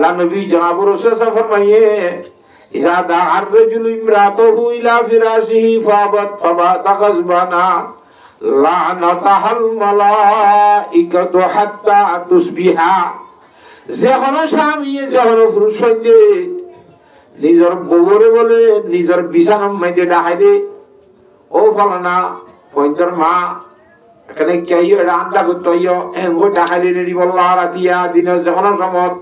আল্লাহ নবী জনাব রাসূল ফরমাইয়ে ইজা দা'আর রাজুলু ইমরাতাহু ইলা ফিরাশিহি ফাবাত ফাবাতাকাজবানা লানাতাহাল মালাইকাতু হাত্তা তুসবিহা। যখন স্বামী যখন পুরুষ সঙ্গে নিজের বউরে বলে নিজের বিছানার মধ্যে ডাকাইলে ও ফলানা পয়ন্তর মা এখানে কেউ রান্না করতে হইয় এগো ডাকাইলে নেই বললা রাতিয়া দিনের যখন সময়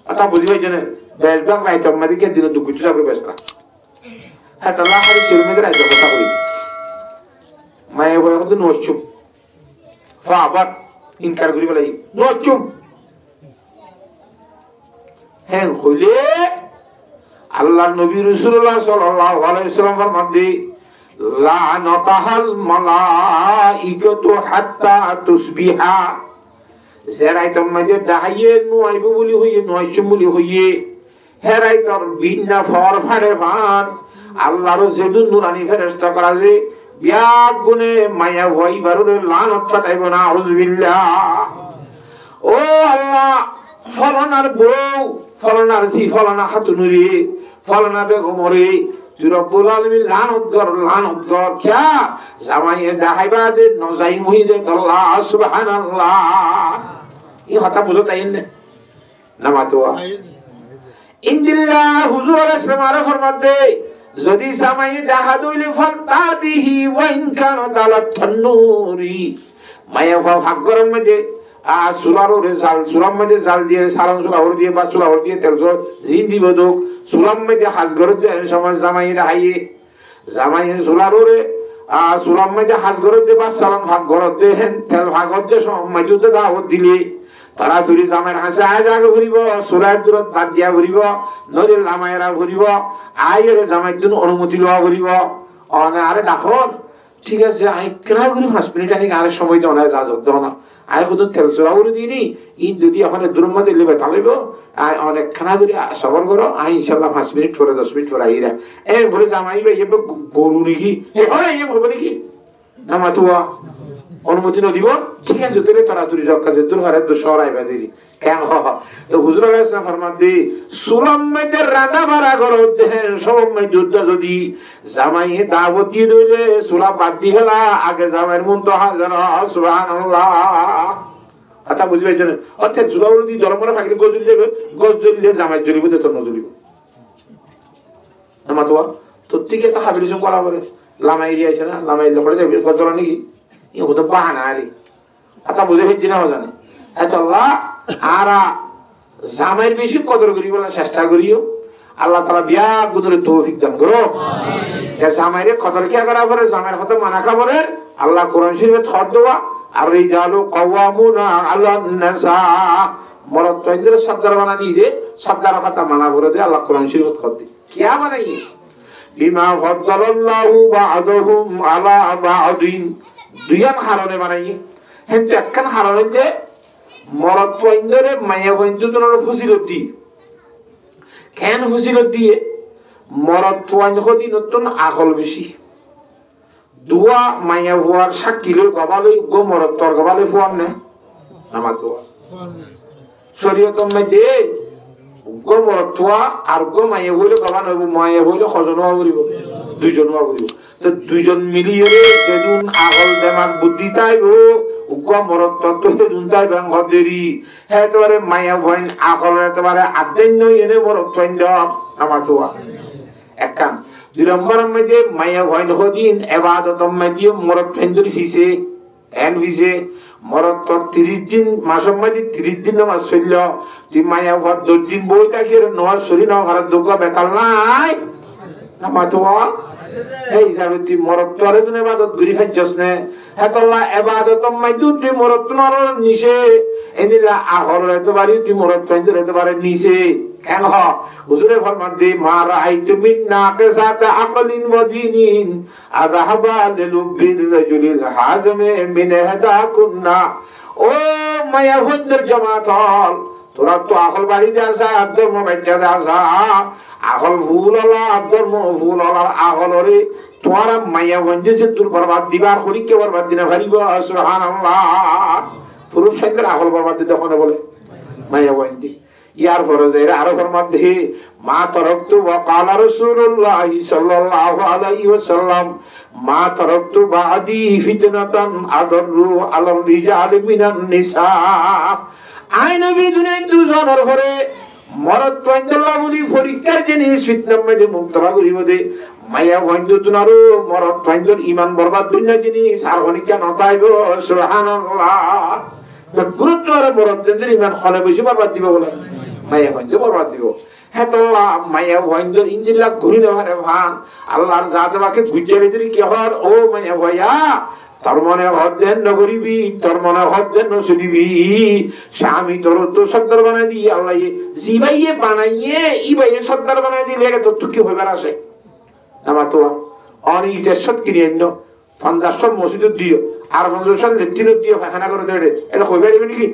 কথা বুঝি পাইছে না বেশবাগ রাইত আমাদেরকে দিনে দুঃখ যাবে বেশরা হ্যাঁ তাহলে হারি ছেলে রাইত কথা করি মায়ে বলে কিন্তু নচুপ আবার ইনকার করি বলে নচুপ হ্যাঁ হইলে আল্লাহ নবী রাসূলুল্লাহ সাল্লাল্লাহু আলাইহি ওয়াসাল্লাম ফরমাতে লানাতাহাল মালাইকাতু হাত্তা তুসবিহা। যেরাই তোমাদের ডাহাইয়ে নয়ব বলি হইয়ে নয়শম বলি হইয়ে হেরাই তোর বিন্না ফর ফাড়ে ফান আল্লাহর যেদুন নুরানি ফেরেশতা করা যে বিয়াগ গুনে মায়া ভয় বারুরে লানত ফাটাইব না আউযুবিল্লাহ। ও আল্লাহ ফলনার বউ ফলনার জি ফলনা হাতুনুরি ফলনা বেগমরে তুই রব্বুল আলামিন লানত কর কিয়া জামাইয়ে ডাহাইবা দে নজাইম হই দে আল্লাহ সুবহানাল্লাহ। এই কথা বুঝো তাই না মাতোয়া ইনদিল্লাহ হুজুর আলাইহিস সালাম ফরমাতে যদি জামাইয়ে ডাহা দইলে ফল তাদিহি ওয়া ইন কানা তালাত তান্নুরি মায়া ভাগ্যরম মধ্যে সুলারে জাল সুলাম মধ্যে জাল দিয়ে সালাম সুলাহর দিয়ে বা সুলাহর দিয়ে তেল জিন দিব দোক সুলাম মধ্যে হাজগর দিয়ে সময় জামাইয়ে ডাহাইয়ে জামাইয়ে সুলারে সুলাম মধ্যে হাজগর দিয়ে বা সালাম ভাগ্যর দিয়ে তেল ভাগত দিয়ে সময় যুদ্ধ দাওয়াত দিলে তারা তুলি জামাইয়ের হাসে আজ আগে ঘুরিব সুরায় দূরত বাদ দিয়া ঘুরিব নদীর লামাইরা ঘুরিব আইরে জামাইয়ের জন্য অনুমতি লওয়া ঘুরিব আরে ডাকর ঠিক আছে আই কেনা ঘুরি 5 মিনিট আগে আরে সময় দেওয়া না যাজত দেওয়া না আই শুধু তেল চড়াউরে দিইনি ইন যদি ওখানে দূরের মধ্যে লিবে তাহলেব আই অনেক খানা ঘুরি সবর করো আই ইনশাল্লাহ 5 মিনিট পরে 10 মিনিট পরে আইরা এ ঘুরে জামাই ভাই এ গরু নাকি এ হয় এ হবে নাকি না মাতুয়া অনুমতি ন দিব ঠিক আছে তোরে তাড়াতাড়ি যাও কাজে দূর হারে তো সরাই বাদিরি কেন তো হুজুর আলাইহিস সালাম ফরমাতে সুলাম মধ্যে রান্না বাড়া করো দেন সময় যুদ্ধ যদি জামাইয়ে দাওয়াত দিয়ে দিলে সুলা বাদ দি হলা আগে জামাইয়ের মন তো হাজার সুবহানাল্লাহ। কথা বুঝি পাইছেন অর্থাৎ জুলাউর দি ধর্মরা ফাকির গজুলি যাবে গজুলি জামাই জলিব তো নজলিব না মাতোয়া তো ঠিক আছে হাবিলিসম করা বলে লামাই দিয়েছে না লামাই লড়ে যাবে গজল নাকি ये खुद बहाना आली आता बुझे फिर जिना हो जाने है तो अल्लाह आरा जामेर बेशी कदर करी बोला চেষ্টা करियो अल्लाह ताला बिया गुदरे तौफीक दान करो যে জামাইরে কদর কি করা করে জামাইর হতে মানা করে আল্লাহ কোরআন শরীফে থর দেওয়া আর রিজালু কাওয়ামুনা আলান নাসা মরদ তৈদের সর্দার বানা দিয়ে সর্দার কথা মানা করে দে আল্লাহ কোরআন শরীফে থর দি কিয়া বানাই বিমা ফাদ্দালাল্লাহু বা'দহুম আলা বা'দিন দুইয়ান হারনে বানাই হেন একখান হারনে যে মরদ পয়ন্দরে মায়া পয়ন্দর ফজিলত দি কেন ফজিলত দিয়ে মরদ পয়ন্দ হদি নতুন আকল বেশি দুয়া মায়া হওয়ার সাক্ষী লই গবালে গো মরদ তোর গবালে ফুয়ান না আমার দোয়া শরীয়তম মধ্যে গো মরদ তোয়া আর গো মায়া হইলে গবান হইব মায়া হইলে খজন হওয়া বলিব দুইজন হওয়া বলিব তো দুইজন মিলিয়ে যেদিন আগল দেমাক বুদ্ধি তাইব উগ্র মরদ তত্ত্ব সেদিন তাই ব্যাংক দেরি একেবারে মায়া ভইন আগল একেবারে আদেন্য এনে মরদ তৈন আমার তোয়া একখান 2 নম্বরের মধ্যে মায়া ভইন হদিন এবাদত মধ্যে মরদ তৈন ধরি ফিসে এন ফিসে মরদ তো 30 দিন মাসের মধ্যে 30 দিন নামাজ চলল তুই মায়া ভর 2 দিন বই থাকি নয় শরীর না ঘরের দুঃখ বেতাল নাই আমার তোয়া এই যাবে তুই মরদ তোরে তুই ইবাদত করি ফেলছস না হেতল্লা ইবাদত মাইদু তুই মরদ নর নিছে এদিলা আহর এতবারে তুই মরদ চাইতে এতবারে নিছে কেন হুজুরে ফরমান দে মা রাআইতু মিন নাকিসাতা আকলিন ওয়া দীনিন আযহাবা লিলুবির রাজুলিল হাজমে মিন হাদা কুন্না ও মায়া হুজুর জামাত তোরা তো আকল বাড়ি যাসা ধর্ম বাচ্চা যাসা আকল ভুল হলা ধর্ম ভুল হলার আকলরে তোরা মায়া গঞ্জে সে দূর বরবাদ দিবার করি কে বরবাদ দিনা ভারিব সুবহানাল্লাহ পুরুষ সাইদের আকল বরবাদ দিতে কোনে বলে মায়া গঞ্জে ইয়ার ফরজ এর আরো ফরমান দেখি মা তারাকতু ওয়া ক্বালা রাসূলুল্লাহ সাল্লাল্লাহু আলাইহি ওয়াসাল্লাম মা তারাকতু বাদি ফিতনাতান আদাররু আলার রিজালি মিনান নিসা। আই নবী দুনিয়ায় দুজনের ঘরে মরদ পয়দল্লাহ বলি পরীক্ষার জিনিস ফিতনার মধ্যে মুক্তরা করিব দে মায়া বন্ধু তুনারো মরদ পয়দর ঈমান বরবাদ দুনিয়া জিনিস আর অনেকটা নতাইব সুবহানাল্লাহ। গুরুত্ব আর মরদের ঈমান খলে বেশি বরবাদ দিব বলে মায়া বন্ধু বরবাদ দিব। হ্যাঁ তো মায়া বন্ধর ইঞ্জিল্লা ঘুরি দেওয়ারে ভান আল্লাহর জাত বাকে গুজে দিলি কি হর ও মায়া ভাইয়া তোর মনে হদ্দেন নগরিবি তোর মনে হদ্দেন নসুদিবি স্বামী তোর তো সর্দার বানাই দিয়ে আল্লাহ জিবাইয়ে বানাইয়ে ইবাইয়ে সর্দার বানাই দিলে এটা তোর কি হইবার আসে আমার তো অনেক ইটেশ্বর কিনে আনলো 50 মসজিদ দিও আর 50 লেট্রিনত দিও পায়খানা করে দেবে এটা হইবার দিবে নাকি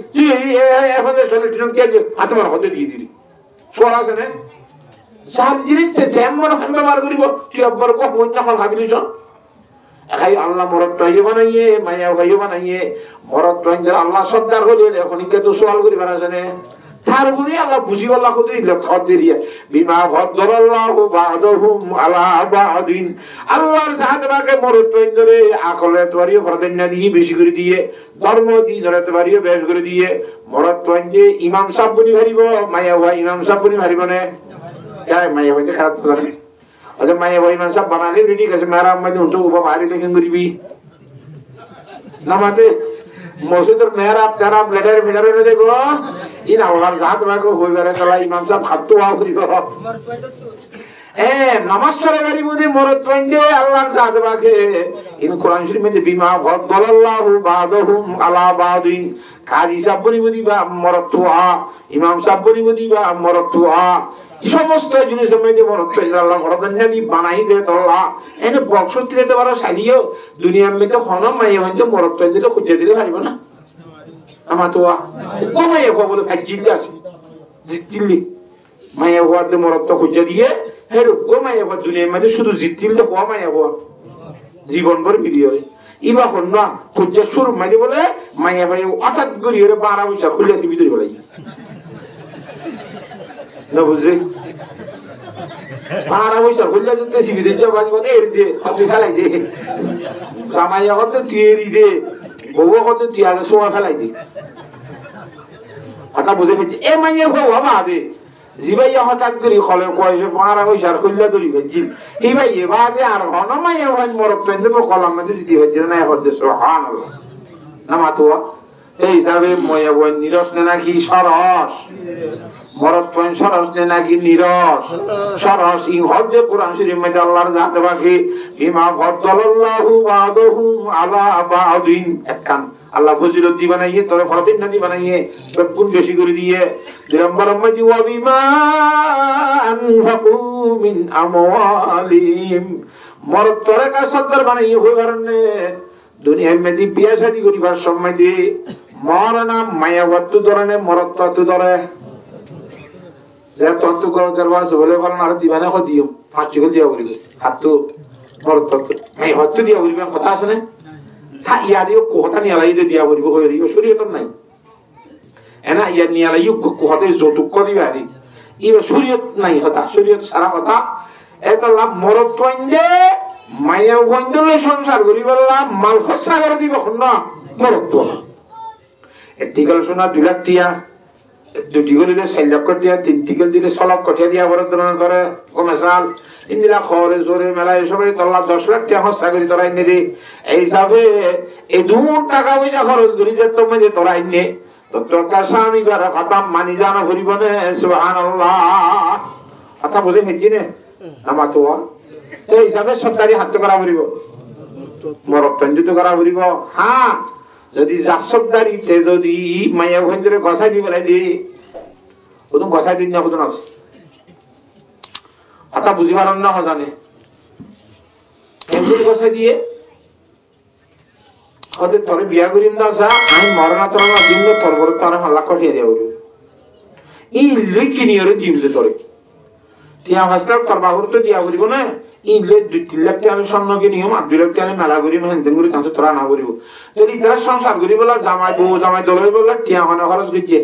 50 লেট্রিনত কি আছে আর তোমার হদে দিয়ে দিলি সোয়াল আছে না চার জিনিস যেমন ব্যবহার করিব তুই আব্বার কখন যখন ভাবিলিস একাই আল্লাহ মরদ তৈরি বানাইয়ে মায়া ভাইও বানাইয়ে মরদ তৈরি আল্লাহ সর্দার হলে এখন তো সোয়াল করি বানাছে তারপরে আল্লাহ বুঝি আল্লাহ খুদ দিয়ে বিমা ভদ্রাল্লাহু বা'দাহুম আলা বা'দিন আল্লাহর সাহাবাকে মরদ তৈরি আকলে তৈরিও ফরদেন দিয়ে বেশি করে দিয়ে ধর্ম দিয়ে ধরে তৈরিও বেশ করে দিয়ে মরদ তৈরি ইমাম সাহেব বনি ভারিব মায়া ভাই ইমাম সাহেব বনি ভারিব না যায় মায়া ভাই খারাপ করে আচ্ছা মায়া ভাই ইমাম সাহেব বানালে রেডি আছে মেরা আম্মা উঠো উপা ভারি লেখেন করিবি নামাতে মসজিদের মেহরাব তেরাব লেটারে ফেটারে না দেব ইন আল্লাহর জাত বাকে হই বেরে চলা ইমাম সাহেব খাদ্য ওয়া করিব নামাজ পড়ে গাড়ি বুঝি মরদ পয়েন্টে আল্লাহর জাত বাকে ইন কোরআন শরীফে বিমা ফাদাল্লাহু বা'দাহুম আলা বা'দিন কাজী সাহেব বনি বুঝি বা মরদ তুআ ইমাম সাহেব বনি বুঝি বা মরদ তুআ সমস্ত জিনিসের মধ্যে মরদ তৈরি আল্লাহ ফরমান নবী বানাই দে তোল্লা এনে বক্সতি দিতে পারো শালিও দুনিয়ার মধ্যে হনম মাইয়া হইতে মরদ তৈরি দিলে খুঁজে দিতে পারিব না আমার তো কমাইয়া কো বলে ফাজিল আছে জিতিলি মাইয়া হওয়াতে মরদ তো খুঁজে দিয়ে হে রূপ মাইয়া হওয়া দুনিয়ার মধ্যে শুধু জিতিলে হওয়া মাইয়া হওয়া জীবন ভর ভিডিও ইবা হন না খুঁজে শুরু মাঝে বলে মাইয়া ভাই হঠাৎ করি 12 বছর খুলে আসি ভিতরে বলাই না বুঝে 12 বছর খুলে যেতে সিবিদে যাবাজ বলে এর দে হাতে ফেলাই দে জামাইয়া কত তিয়েরি দে বউ কত তিয়ালে সোয়া ফেলাই দে আতা বুঝে ফেজি এ মাইয়া হওয়া বাদে জিবাইয়া হঠাৎ করি খলে কয়সে 12 বছর খুলে ধরি ফেজি এই ভাই এ বাদে আর হন মাইয়া ভাই মরক তেন্দ্র কলম মধ্যে জিতি হচ্ছে না হচ্ছে সুবহানাল্লাহ নামাতুয়া এই হিসাবে মাইয়া ভাই নিরস নাকি সরস মরদ পয়েন্ট সরস নাকি নিরস সরস ই হজ্জে কোরআন শরীফ মধ্যে আল্লাহর জাত বাকি বিমা ফাদাল্লাহু বা'দাহুম আলা বা'দিন একখান আল্লাহ ফজিলত দি বানাইয়ে তোরে ফরদিন নদী বানাইয়ে গুণ বেশি করে দিয়ে দুই নম্বর মধ্যে ওয়া বিমা আনফাকু মিন আমওয়ালিহিম মরদ তোরে কা সদর বানাইয়ে হই কারণে দুনিয়ার মধ্যে বিয়া শাদী করিবার সময় দিয়ে মরনা মায়া বত্তু ধরনে মরদ তত্তু ধরে যে তত্ত্ব করবার আছে বলে বলেন আর দিবানে কো দিও 5 টাকা দিয়া বলিবে হাতু মরদ তত্ত্ব এই হত্তু দিয়া বলিবে কথা আছে না থা ইয়া দিও কথা নিয়া লাই দিয়া বলিবে কই দিও শরীয়ত নাই এনা ইয়া নিয়া লাই কথা যৌতুক করিবা দি ইবা শরীয়ত নাই কথা শরীয়ত সারা কথা এত লাভ মরদ পয়েন্টে মায়া বন্ধলে সংসার করিবাল্লা মাল খরচা করে দিব না মরদ তো এটিকাল শোনা 2 লাখ টিয়া 2 টিকল দিলে 4 লক্ষ টিয়া 3 টিকল দিলে 6 লক্ষ টিয়া দিয়া বড় ধরনের করে কমেসাল ইন্দিলা খরে জোরে মেলায় সবাই তোলা 10 লাখ টিয়া খরচা করি তোরা ইনে দি এই হিসাবে এই 2 টাকা পয়সা খরচ করি যে তুমি যে তোরা ইনে তো তোর স্বামী বার খতম মানি জানা করিব না সুবহানাল্লাহ কথা বুঝে হেজি না আমা তো এই হিসাবে সরকারি হাত করা করিব মরক তঞ্জিত করা করিব হ্যাঁ যদি জাসবদারিতে যদি মায়া ভঞ্জরে গসাই দি বলাই দি ওদন গসাই দিন না ওদন আছে কথা বুঝি পারন না জানে কেমন গসাই দিয়ে ওদের তোরে বিয়া করিম না যা আমি মরনা তরনা দিন তোর বড় তোর হাল্লা করিয়ে দেব এই লইকিনি ওরে দিমলে তোরে টিয়া হাসলাম তোর বাহুর তো দিয়া করিব না ইলে 2-3 লাখ টাকা স্বর্ণকে নিয়ম 2 লাখ টাকা মেলা করি হেনতেন করে কাছে তোরা না করিব যদি তারা সংসার করি বলা জামাই বউ জামাই দলই বলা টিয়া মানে খরচ করছে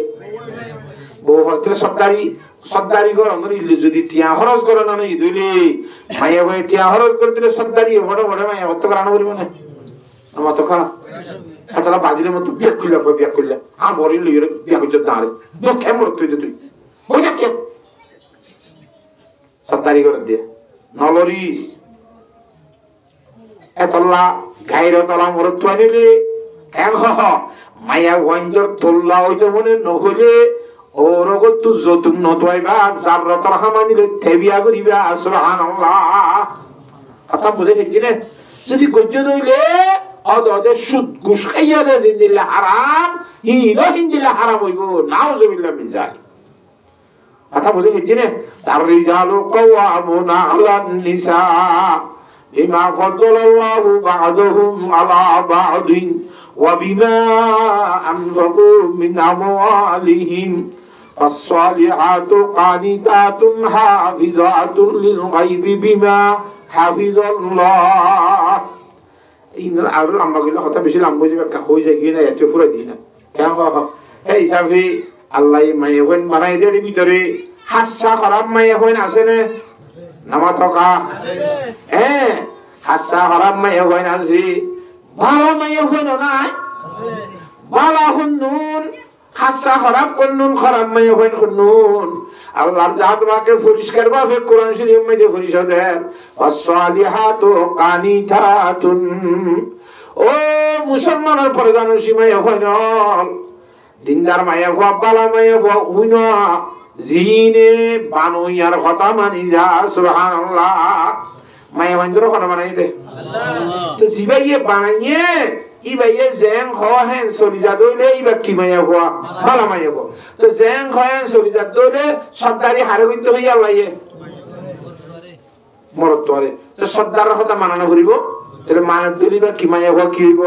বউ হরতে সর্দারি গরম ইল্লি যদি টিয়া খরচ করে না ই দুইলে মাইয়া ভাই টিয়া খরচ করে দিলে সর্দারি বড় বড় মাইয়া হত্যা করানো বলবো না আমার তো খারাপ তারা বাজির মতো বিয়া করলে আর বড়ি লইরে বিয়া করতে দাঁড়ে দুঃখ কেমন তুই ওই কেম সর্দারি করে দিয়ে নলরিস এতলা গাইর তলা মরত আনিলে মায়া ভয়ঙ্কর তোল্লা হইতে মনে নহলে ওর তো যতুন নতোয়াইবা যার রতর হামানিলে থেবিয়া করিবা সুবহানাল্লাহ কথা বুঝে গেছি না যদি গজ্জ দইলে অদে সুদ ঘুষ খাইয়া দে জিন্দিলে হারাম হিন্দিলে হারাম হইব নাউজুবিল্লাহ মিন যালিক কথা বুঝে গেছি না তার রিজালু কাওয়ামুনা আলান নিসা বিমা ফাদালাল্লাহু বা'দাহুম আলা বা'দিন ওয়া বিমা আনফাকু মিন আমওয়ালিহিম ফাস-সালিহাতু কানিতাতুন হাফিজাতুন লিল গায়বি বিমা হাফিজাল্লাহ ইনর আর আমগুলো কথা বেশি লাম্ব যে ব্যাখ্যা হই যায় কি না এত পুরো দিন না কেন বাবা এই হিসাবে আল্লাহ মাইয়ান বানাই দেয় ভিতরে হাসা খারাপ মাইয়ান আছে না নামা থকা হাসা খারাপ মাইয়ান আছে ভালো মাইয়ান নাই ভালো হুন্নুন হাসা খারাপ করনুন খারাপ মাইয়ান করনুন আল্লাহর জাত বাকে পরিষ্কার ভাবে কোরআন শরীফ মধ্যে পরিষ্কার দেন ওয়াসসালিহাতু কানিতাতুন ও মুসলমানের প্রধান সীমায় হয় না দিনদার মায়া হওয়া বালা মায়া হওয়া উইনা জিনে বানুইয়ার কথা মানি যা সুবহানাল্লাহ মায়া বান্দর কথা বানাই দে তো জিবাইয়ে বানাইয়ে ইবাইয়ে জেং হহেন সলিজা দইলে ইবা কি মায়া হওয়া বালা মায়া হওয়া তো জেং হহেন সলিজা দইলে সর্দারি হারে হইতে হইয়া লাইয়ে মরত তোরে তো সর্দারের কথা মানানো করিব তাহলে মানে দলিবা কি মায়া হওয়া কি হইব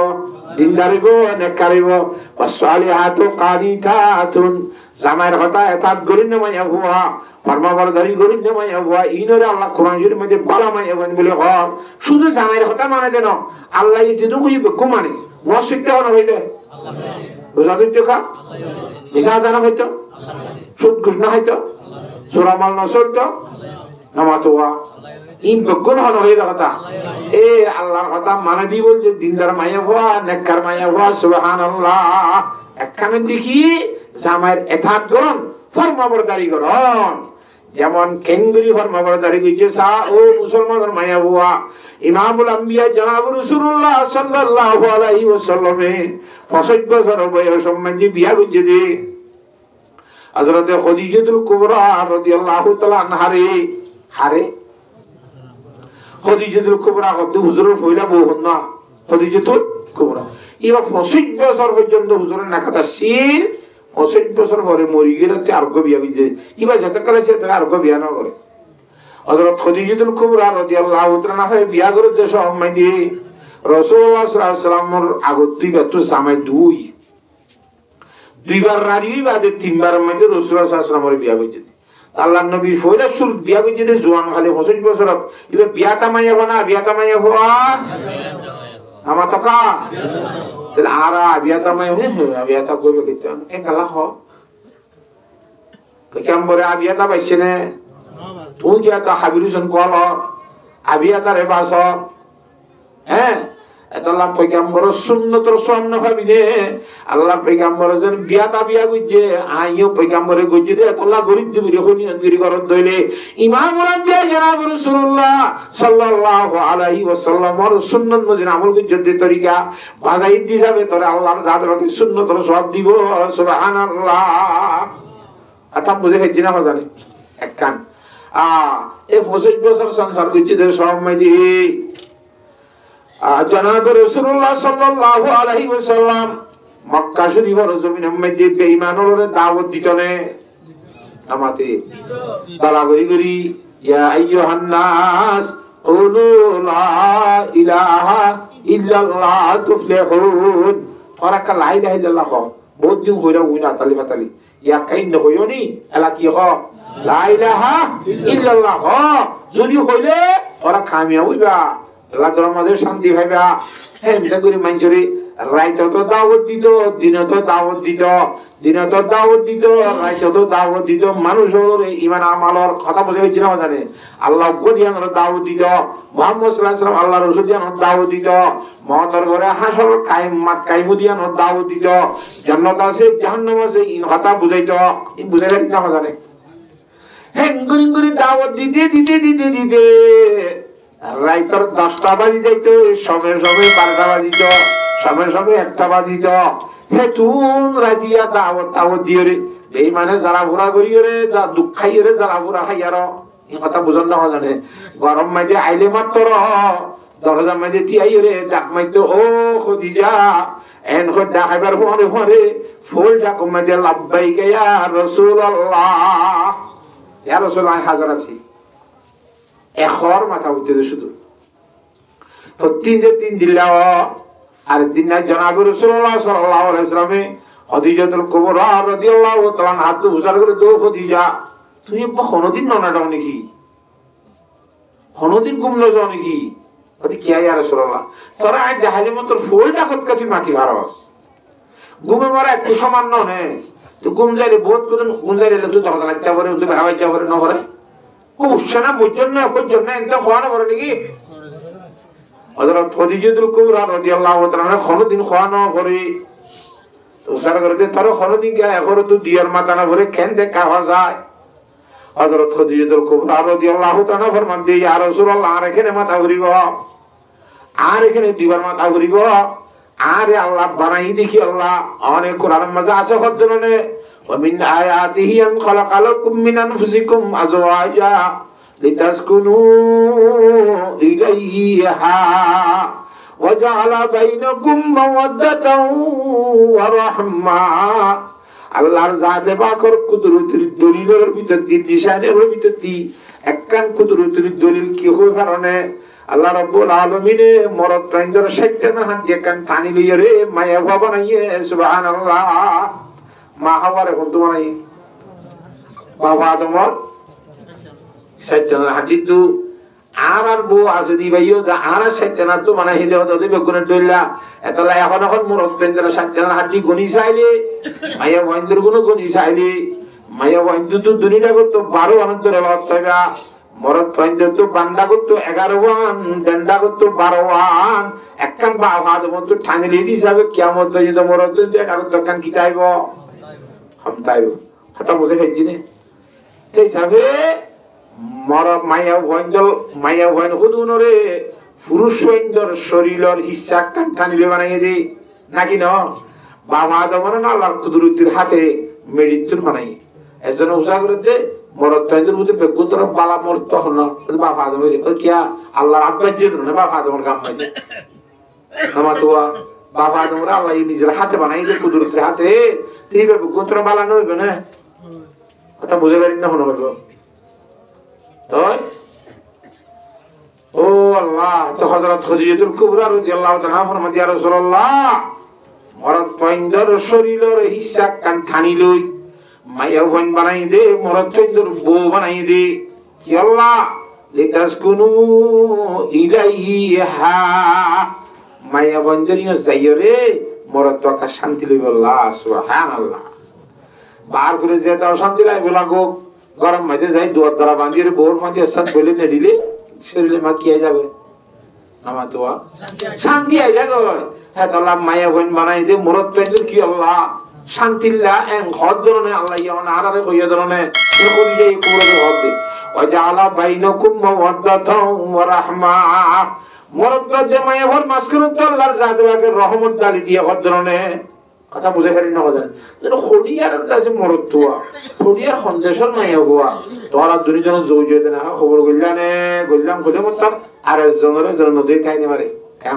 দিনদারিব নেকারিব ওয়াসসালিহাতু কানিতাতুন জামাইর কথা এতাত গরিন মায়া হওয়া ফরমাবরদারি গরিন মায়া হওয়া ইনরে আল্লাহ কোরআন শরীফের মধ্যে বালা মায়া হওয়া বলে হল শুধু জামাইর কথা মানে দেন আল্লাহ যেন কইব মানে মসজিদে হন হইলে রোজা দিতে কা মিশা জানা হইতো সুদ ঘুষ না হইতো সুরামাল না চলতো নামাতোয়া ইন বগুন হন হইলে কথা এ আল্লাহর কথা মানে দি বলছে দিনদার মায়া হওয়া নেককার মায়া হওয়া সুবহানাল্লাহ একখানে দেখি জামাইর এতাত করুন ফরমাবরদারি করুন যেমন কেঙ্গুরি ফরমাবরদারি কইছে সা ও মুসলমানের মায়া হওয়া ইমামুল আম্বিয়া জনাব রাসূলুল্লাহ সাল্লাল্লাহু আলাইহি ওয়াসাল্লাম 65 বছর বয়স সম্বন্ধে বিয়া কইছে দে হযরতে খাদিজাতুল কুবরা রাদিয়াল্লাহু তাআলা আনহারে খাদিজাতুল কুবরা কত হুজুরের ফয়লা বউ না খাদিজাতুল কুবরা ইবা 65 বছর পর্যন্ত হুজুরের নাকাতা শির 65 বছর পরে মরি গেলে আরগ বিয়া কইছে কিবা যেতে কালে সে আরগ বিয়া না করে হযরত খাদিজাতুল কুবরা রাদিয়াল্লাহু তাআলা হয় বিয়া করে দেশ সম্মানি রাসূলুল্লাহ সাল্লাল্লাহু আলাইহি ওয়াসাল্লামের আগত দুইবার তো সামাই দুইবার রারি বাদে তিনবার মধ্যে রাসূলুল্লাহ সাল্লাল্লাহু আলাইহি ওয়াসাল্লামের বিয়া কইছে আল্লাহর নবী ফয়লা শুরু বিয়া কইছে যে জওয়ান খালি 65 বছর ইবা বিয়া কামাইয়া না বিয়া কামাইয়া হওয়া আমা তকা তাহলে আরা বিয়া কামাইয়া বিয়া তা কইবে কিতা একলা হ পয়গম্বরে বিয়া তা পাইছে না তুই কি তা হাবিরুন কল আবিয়া রে বাস আল্লাহ পয়গম্বর সুন্নতর সামনে ভাবিনে আল্লাহ পয়গম্বর যেন বিয়াতা বিয়া কইছে আইও পয়গম্বরে কইছে দে আল্লাহ গরিব দিবি হনি গরি করত দইলে ইমামুল আম্বিয়া জনাব রাসূলুল্লাহ সাল্লাল্লাহু আলাইহি ওয়াসাল্লামের সুন্নাত মজিন আমল কইছে যে তরিকা বাজাই দি যাবে তোরে আল্লাহর জাদরকে সুন্নতর সওয়াব দিব সুবহানাল্লাহ আতা বুঝে গেছি না জানি এক কান এই 65 বছর সংসার কইছে দে সব মাইদি জনাব রাসূলুল্লাহ সাল্লাল্লাহু আলাইহি ওয়াসাল্লাম মক্কা শরীফের জমিনের মধ্যে বেঈমানরে দাওয়াত দিতনে আমাতে তালা গরি ইয়া আইয়ুহান নাস কুলু লা ইলাহা ইল্লাল্লাহ তুফলিহুন ওরা লা ইলাহা ইল্লাল্লাহ বহুত দিন হইরা উইনা তালি ইয়া কাইন হইওনি এলা কি হ লা ইলাহা ইল্লাল্লাহ যদি হইলে ওরা কামিয়াব হইবা আল্লাহ তোমাদের শান্তি ভাইবা হ্যাঁ এটা করে মানছরে রাইতে তো দাওয়াত দিত, দিনে তো দাওয়াত দিত, দিনে তো দাওয়াত দিত, রাইতে তো দাওয়াত দিত। মানুষের ইমান আমালর কথা বুঝে হয়েছিল না জানে? আল্লাহ গদিয়ানোর দাওয়াত দিত, মুহাম্মদ সাল্লাল্লাহু আলাইহি ওয়াসাল্লাম আল্লাহ রাসূল দিয়ানোর দাওয়াত দিত, মহতর ঘরে হাসর কায়েম মাত কায়েমু দিয়ানোর দাওয়াত দিত, জান্নাত আছে জাহান্নাম আছে ইন কথা বুঝাইতো। ই বুঝাইলেন না জানে? হেঙ্গুরি গুরি দাওয়াত দিতে দিতে দিতে দিতে রাইতর 10টা বাজি যাইতো, সবে সবে 12টা বাজিত, সবে সবে 1টা বাজিত। হেতুন রাজিয়া দাওয়াত দাওয়াত দিয়ে রে এই মানে যারা ঘোরা করি রে, যা দুঃখ খাই রে, যারা ঘোরা খাই আর এই কথা বুঝন না জানে? গরম মাঝে আইলে মাত্র দরজা মাঝে তিয়াই রে ডাক মাইতো, ও খদিজা এন কো ডাকাইবার ফরে ফরে ফুল ডাক মাঝে লাব্বাইকা ইয়া রাসূলুল্লাহ, ইয়া রাসূলুল্লাহ হাজার আছি। এখর মাথা উঠতেছে শুধু প্রতি যে 3 দিন আর দিন না জনাবে রাসূলুল্লাহ সাল্লাল্লাহু আলাইহি ওয়াসাল্লামে খাদিজাতুল কুবরা রাদিয়াল্লাহু তাআলা হাত উজার করে দো, খাদিজা তুমি কোনদিন ননা দাও নাকি? কোনদিন ঘুমলো যাও নাকি? কদি কি ইয়া রাসূলুল্লাহ, তোরা আজ জাহাজে মত ফুল ডাকত কাটি মাটি ভারস ঘুমে মারা একটু সামান্য নে তো ঘুম যাইলে বহুত কদিন ঘুম যাইলে তুই দরজা লাগতে পারে, তুই বেড়া বাইতে পারে না পারে কুশনা বুঝছেন না কোজন না এটা খাওয়ানো করে নাকি? হযরত খাদিজাতুল কুবরা রাদিয়াল্লাহু তাআলা কোনদিন খাওয়ানো করে তো সারা করে তোর কোনদিন গিয়া এখন তো দিয়ার মাথা না ভরে কেন দেখা যায়? হযরত খাদিজাতুল কুবরা রাদিয়াল্লাহু তাআলা ফরমান দিয়ে ইয়া রাসূলুল্লাহ আর এখানে মাথা ঘুরিব, আর এখানে দিবার মাথা ঘুরিব, আরে আল্লাহ বানাই দেখি আল্লাহ অনেক কোরআনের মাঝে আছে হদ্দনে ومن آياته أن خلق لكم من أنفسكم أزواجا لتسكنوا إليها وجعل بينكم مودة ورحمة। আল্লাহর জাতে পাকের কুদরতের দলিলের ভিতর দি নিশানের ভিতর দি একখান কুদরতের দলিল কি হই কারণে আল্লাহ রাব্বুল আলামিনে মরদ তাইন্দর 60টা হাত দিয়ে কান টানি লইয়া রে মায়া বাবা নাইয়ে সুবহানাল্লাহ। মা হওয়ার এখন তো মানে বাবা আদমর 60টা হাত দিতু আর বউ আছে দি ভাইও আর 60টা না তো মানে হিলে হতে বেগুনের দইলা এতলা এখন এখন মরদ তাইন্দর 60টা হাত দি গনি চাইলে মায়া ওয়াইন্দর গুলো গনি চাইলে মায়া ওয়াইন্দ তো দুনিয়া করতো 12 অনন্তর লত্তাগা মরদ তাইন্দর তো বান্দা করতো 11 ওয়ান ডান্ডা করতো 12 ওয়ান একখান বাবা আদম তো ঠাঙলি দি যাবে কিয়ামত যদি মরদ তো এগারো দোকান কি চাইব তাইব কথা বুঝে ফেলছি নে সেই হিসাবে মরদ মায়া ওয়াইন হুদুনরে পুরুষ সৈন্যর শরীরের হিস্সা কান টানিলে বানাইয়ে দে নাকি ন বাবা আদমর না আল্লাহর কুদরতের হাতে মেডিসিন বানাই এজন্য উসা করতে মরদ তাইদের মধ্যে বেগুতর বালা মরত হল বাবা আদম কিয়া আল্লাহর আব্বা যে না বাবা আদমর কাম নাই নামাতোয়া বাবা আদমরা আল্লাহ নিজের হাতে বানাই দে কুদরতের হাতে তুই বেগুতর বালা নইবে না কথা বুঝে পারি না হলো হলো তো ও আল্লাহ তো হযরত খাদিজাতুল কুবরা রাদিয়াল্লাহু তাআলা ফরমান ইয়া রাসূলুল্লাহ মরদ তাইদের শরীরের হিস্সা কান ঠানি লই মায়া ওয়ান বানাই দে মরদ তাইদের বউ বানাই দে কি আল্লাহ লিতাসকুনু ইলাইহা মায়া বন্দরিও যাইরে মরদ তো কা শান্তি লইব আল্লাহ সুবহানাল্লাহ বার করে যে তার শান্তি লাই বলা গো গরম মাঝে যাই দুয়ার দ্বারা বাঁধিয়ে বোর ফাঁদি সাথ বলে নে দিলে শরীরে মা কি যাবে আমা তো শান্তি আই যাবে হ্যাঁ তাহলে মায়া ওয়ান বানাই দে মরদ তাইদের কি আল্লাহ শান্তিল্লা এন ঘর ধরনে আল্লাহ ইয়ানা আরারে কইয়া ধরনে কোন যে কুবরা ঘর দে ওয়াজালা বাইনাকুম মাওয়াদাতাও ওয়া রাহমা মরদ যে মায়া ভর মাসকুন তো আল্লাহর জাত বাকে রহমত ডালি দিয়া ঘর ধরনে কথা বুঝে পারি না কথা যেন খড়িয়ার কাছে মরদ তোয়া খড়িয়ার সন্দেশর মায়া হওয়া তোরা দুইজন জয় না খবর গইলানে গইলাম কইলে মত আর একজনের জন নদী কাইনে মারে কেন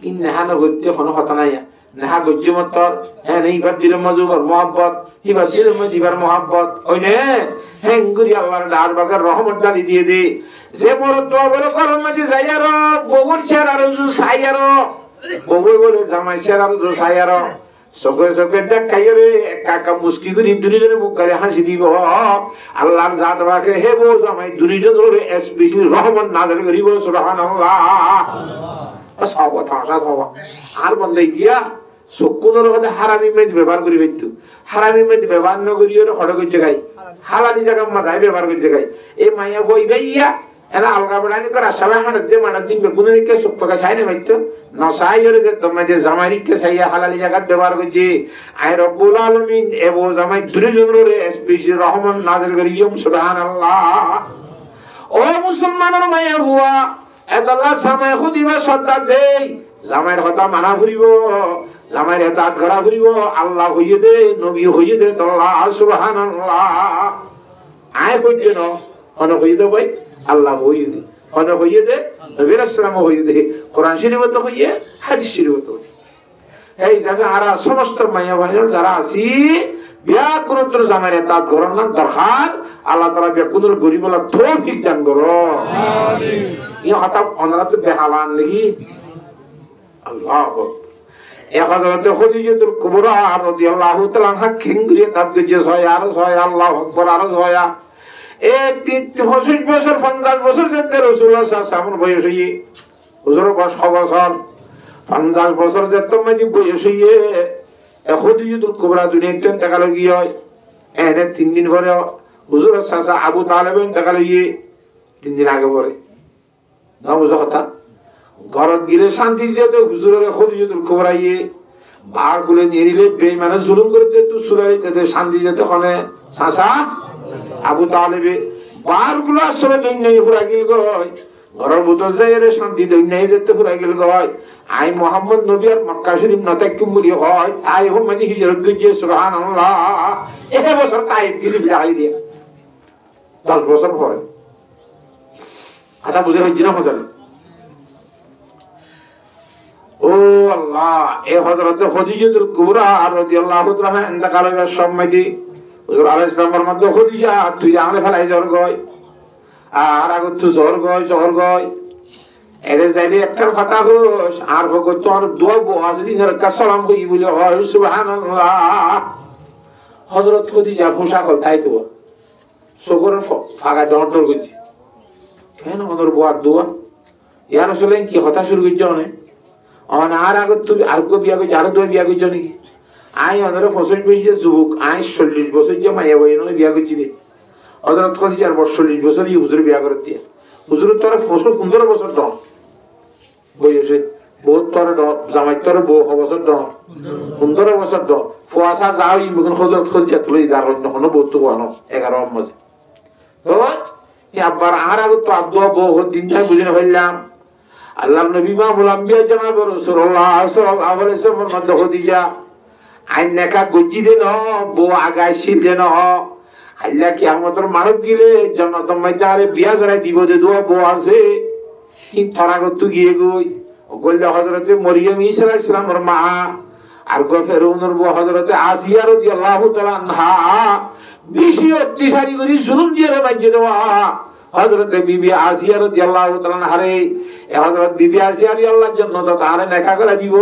ইন নাহানো গদ্য কোনো কথা নাই নাহা গজ্জ মতর হ্যাঁ নেই ভাব দিলে মজুবর মোহাব্বত হি ভাব দিলে মজিবার মোহাব্বত ওইনে হেঙ্গুরি আল্লাহর ডার বাগার রহমত ডালি দিয়ে দে যে মরদ তো বলে করম মাঝে যাইয়ার বগুর ছেড় আর জু সাইয়ার বগু বলে জামাই ছেড় আর জু সাইয়ার সকে সকে দেখাইয়ে রে কাকা মুস্কি করি দুনিজনে মুখ করে হাসি দিব আল্লাহর জাত বাকে হে বউ জামাই দুনিজন ধরে এসবিসি রহমত নাযিল করিব সুবহানাল্লাহ সব থামসা সব আর বন্ধ দিয়া চকুনের কথা হারামি মেদ ব্যবহার করি হইতো হারামি মেদ ব্যবহার নগরীয় হড় করছে গাই হালালি জায়গা মাথায় ব্যবহার করছে গাই এই মাইয়া কইবে ইয়া এরা আলগা বেড়ানি করা সবাই হাঁটার দিয়ে মাটার দিন বেগুনিকে সুপ্পকা চাই না মাইতো নসাই হলে যে তোমার যে জামাইরিকে চাইয়া হালালি জায়গা ব্যবহার করছে আই রব্বুল আলামিন এবো জামাই দুজনের এসপিসি রহমান নাজিল করিয়ম সুবহানাল্লাহ ও মুসলমানের মাইয়া হুয়া এদাল্লাহ জামাই খুদিবা সত্তা দেই জামাইয়ের কথা মানা ফুরিব জামাইয়ের এতাত করা ফুরিব আল্লাহ হইয়ে দে নবী হইয়ে দে আল্লাহ সুবহানাল্লাহ আয় কইতে ন কোন হইয়ে দে ভাই আল্লাহ হইয়ে দে কোন হইয়ে দে নবীর সালাম হইয়ে দে কোরআন শরীফ তো হইয়ে হাদিস শরীফ তো এই জায়গা আর সমস্ত মাইয়া বানির যারা আছি বিয়া করুত্র জামাইয়ের এতাত করার না দরকার আল্লাহ তাআলা বেকুনের গরিবলা তৌফিক দান করো আমিন এই কথা ওনারা তো বেহালান নাকি আল্লাহ এক হযরতে খাদিজাতুল কুবরা রাদিয়াল্লাহু তাআলা আনহা কিংগরিয়ে তাদগজে হয় আল্লাহু আকবার আর হয় এই 30 বছর 50 বছর যেতে রাসূলুল্লাহ সাল্লাল্লাহু আলাইহি ওয়াসাল্লাম বয়স হইয়ে হুজুর বয়স 6 বছর 50 বছর যেতে মাঝে বয়স হইয়ে খাদিজাতুল কুবরা দুনিয়াতে ইন্তেকাল গিয়ে হয় এনে 3 দিন পরে হুজুরের চাচা আবু তালেব ইন্তেকাল হইয়ে 3 দিন আগে পরে না বুঝা কথা ঘরত গিলে শান্তি দিতে হুজুরের খাদিজাতুল কুবরা ইয়ে বার গুলো নিয়ে নিলে বেঈমানে জুলুম করে দিতে সুরাইতে শান্তি দিতে কোনে চাচা আবু তালেবে বার গুলো আসলে দুনিয়ায় পুরা গিল গয় ঘরের ভিতর যাইরে শান্তি দুনিয়ায় যেতে পুরা গিল গয় আই মুহাম্মদ নবী আর মক্কা শরীফ নতাকিম বলি হয় তাই হো মানে হিজরত গিয়ে সুবহানাল্লাহ এক বছর তাইব গিয়ে যাই দিয়ে 10 বছর পরে আটা বুঝে হইছে না হজরে ও আল্লাহ এই হযরত খাদিজাতুল কুবরা রাদিয়াল্লাহু তাআলা ইন্তেকাল হওয়ার সময়টি হুজুর আলাইহিস সালামের মধ্যে খাদিজা তুই আমলে ফেলাই জ্বর গয় আর আগত তো জ্বর গয় এর যাইলে একটা কথা হোস আর ভগত তোর দোয়া বয়া যদি নরকা সালাম কই বলে হয় সুবহানাল্লাহ হযরত খাদিজা ফুসা কল তাই তো সগর ফাগা ডর গজি কেন ওদের বয়া দোয়া ইয়া রাসূলুল্লাহ কি কথা শুরু করছ না অন আর আগত তুই আর কো বিয়া কই আরো দুই বিয়া কইছ নাকি আই ওদের ফসল বেশি যুবক আই 40 বছর যে মায়া বইনো বিয়া কইছি রে হযরত খাদিজার 40 বছর ই হুজুর বিয়া করে দিয়ে হুজুর তোর ফসল 15 বছর দাও বইছে বহুত তোর জামাই তোর বউ বছর দাও 15 বছর দাও ফুয়াসা যাও ই মগন হযরত খাদিজা তুই দারন নখন বহুত তো বানো 11 মাসে তো ই আবার আর আগত তো আদুয়া বহু দিন তাই বুঝিনা হইলাম আল্লাহর নবী মাহমুদ আম্বিয়া জনাব রাসূলুল্লাহ সাল্লাল্লাহু আলাইহি ওয়াসাল্লাম মধ্যে খাদিজা আইন নেকা গজি দেন বউ আগাইছি দেন আল্লাহ কিয়ামতের মারব গিলে জান্নাতের মধ্যে আরে বিয়া করাই দিব দে দোয়া বউ আছে কি তরাগত গিয়ে গই ওগলে হযরতে মরিয়ম ঈসা আলাইহিস সালামের মা আর গফেরুনের বউ হযরতে আসিয়া রাদিয়াল্লাহু তাআলা আনহা বেশি অত্যাচারী করি জুলুম দিয়ে বাজ্যে দেওয়া হযরতে বিবি আসিয়া রাদিয়াল্লাহু তাআলা আনহারে হযরত বিবি আসিয়া আল্লাহর জান্নাতে তারে নেকা করে দিব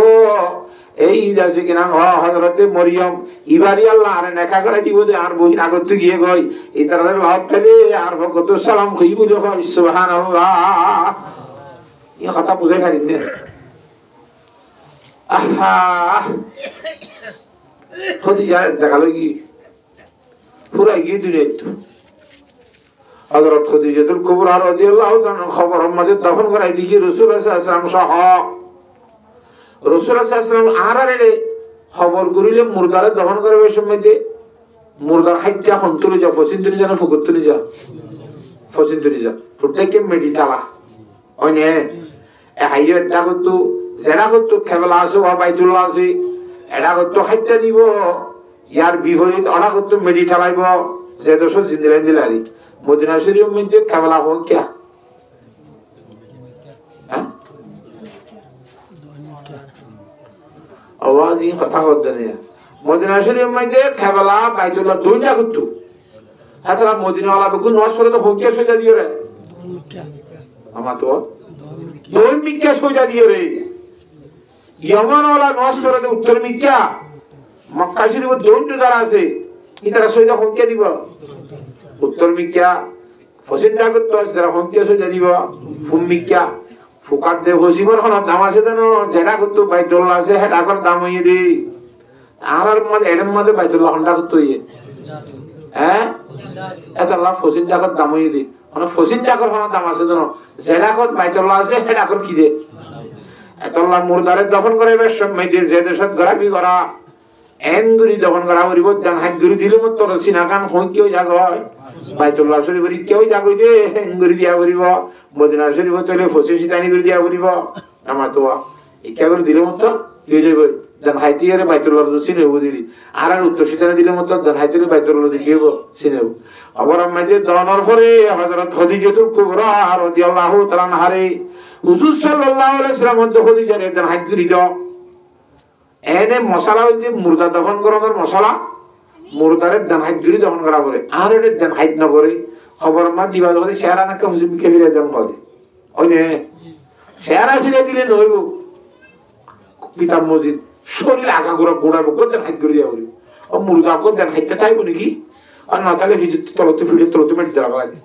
এই যাচ্ছে কিনা হযরতে মরিয়ম ইবারি আল্লাহ আরে নেকা করে দিব দে আর বহিন আগত গিয়ে গই এই তারে লাভ থেকে আর কত সালাম কই বলে হয় সুবহানাল্লাহ এই কথা বুঝে পারি না আহা খাদিজা দেখালো কি পুরা গিয়ে দিলে তো হযরত খাদিজাতুল কুবরা রাদিয়াল্লাহু তাআলা খবর মধ্যে দফন করাই দিয়ে রাসূলুল্লাহ সাল্লাল্লাহু আলাইহি ওয়াসাল্লাম সহ রাসূলুল্লাহ সাল্লাল্লাহু আলাইহি ওয়াসাল্লাম আরারে খবর করিলে মুরদারে দফন করার সময় যে মুরদার হাইটা হন্তরে যা ফসিনতুনি জানা ফুকুতুনি যা ফসিনতুনি যা ফুটকে মেডিটালা ওনে এ হাইয়ে টাগতু জেরা কত কেবলা আছে ওয়া বাইতুল্লাহ আছে এডা কত হাইটা দিব ইয়ার বিপরীত অডা কত মেডিটালাইব যে দশ জিন্দিরাই দিলারি মদিনা শরীফ মধ্যে কেবলা হল কি হ্যাঁ আওয়াজ ই কথা হচ্ছে না মদিনা শরীফ মধ্যে কেবলা বাইতুল্লাহ দুইটা করতে হাতরা মদিনা ওয়ালা বকু নওয়াজ পড়ে তো হোকে সোজা দিও রে আমা তো দুই মিক্কা সোজা দিও রে ইয়ামান ওয়ালা নওয়াজ পড়ে তো উত্তর মিক্কা মক্কা শরীফ দুইটা যারা আছে ইতারা সোজা হোকে দিব উত্তর মিক্কা ফসিনটা করতে আছে যারা হোকে সোজা দিব ফুম মিক্কা ফুকাত দে হসিবর খনত দাম আছে জানো যেটা করতো বাইতুল্লাহ আছে হেটা কর দাম হইয়ে দি আর মধ্যে এর মধ্যে বাইতুল্লাহ হন্ডা করতো ইয়ে হ্যাঁ এত আল্লাহ ফসিল জাগত দাম হইয়ে দি মানে ফসিল জাগর খনত দাম আছে জানো যেটা কর বাইতুল্লাহ আছে হেটা কর কি দে এত আল্লাহ মুরদারে দফন করে বেশ সময় দিয়ে যে দেশত গরাবি করা এনগুরি দফন করা করিব জান হাজগুরি দিলে মত তোর সিনাকান হই কেউ জাগ হয় বাইতুল্লাহ শরীফের কেউ জাগই যে এনগুরি দিয়া করিব মদিনা শরীফ তলে ফসি সিতানি করে দিয়া করিব আমার তো ইচ্ছা করে দিলে মত কি হয়ে যাবে জান হাইতি আরে বাইতুল্লাহ সিনে হবো দিলি আর উত্তর সিতানি দিলে মত জান হাইতি বাইতুল্লাহ কি হবো সিনে হবো খবর আমাদের দনের পরে হযরত খদিজাতুল কুবরা রাদিয়াল্লাহু তাআলা আনহারে হুজুর সাল্লাল্লাহু আলাইহি ওয়াসাল্লাম মধ্যে খদিজার জান হাইতি দাও এনে মশলা হইছে মুর্দা দফন করার মশলা মুর্দারের দান হাইত জুড়ি দফন করা করে আর এর দান হাইত না করে খবর মা দিবা যদি শেয়ারা না কেউ হুজুরকে ফিরে দান করে ওই নে শেয়ারা ফিরে দিলে নইব পিতাম মসজিদ শরীর আগা গোড়া গোড়াবো দান হাইত করে দেওয়া করি ও মুর্দা কো দান হাইতে থাকবো নাকি আর না তাহলে ফিজে তলতে ফিরে তলতে মেটে দেওয়া লাগে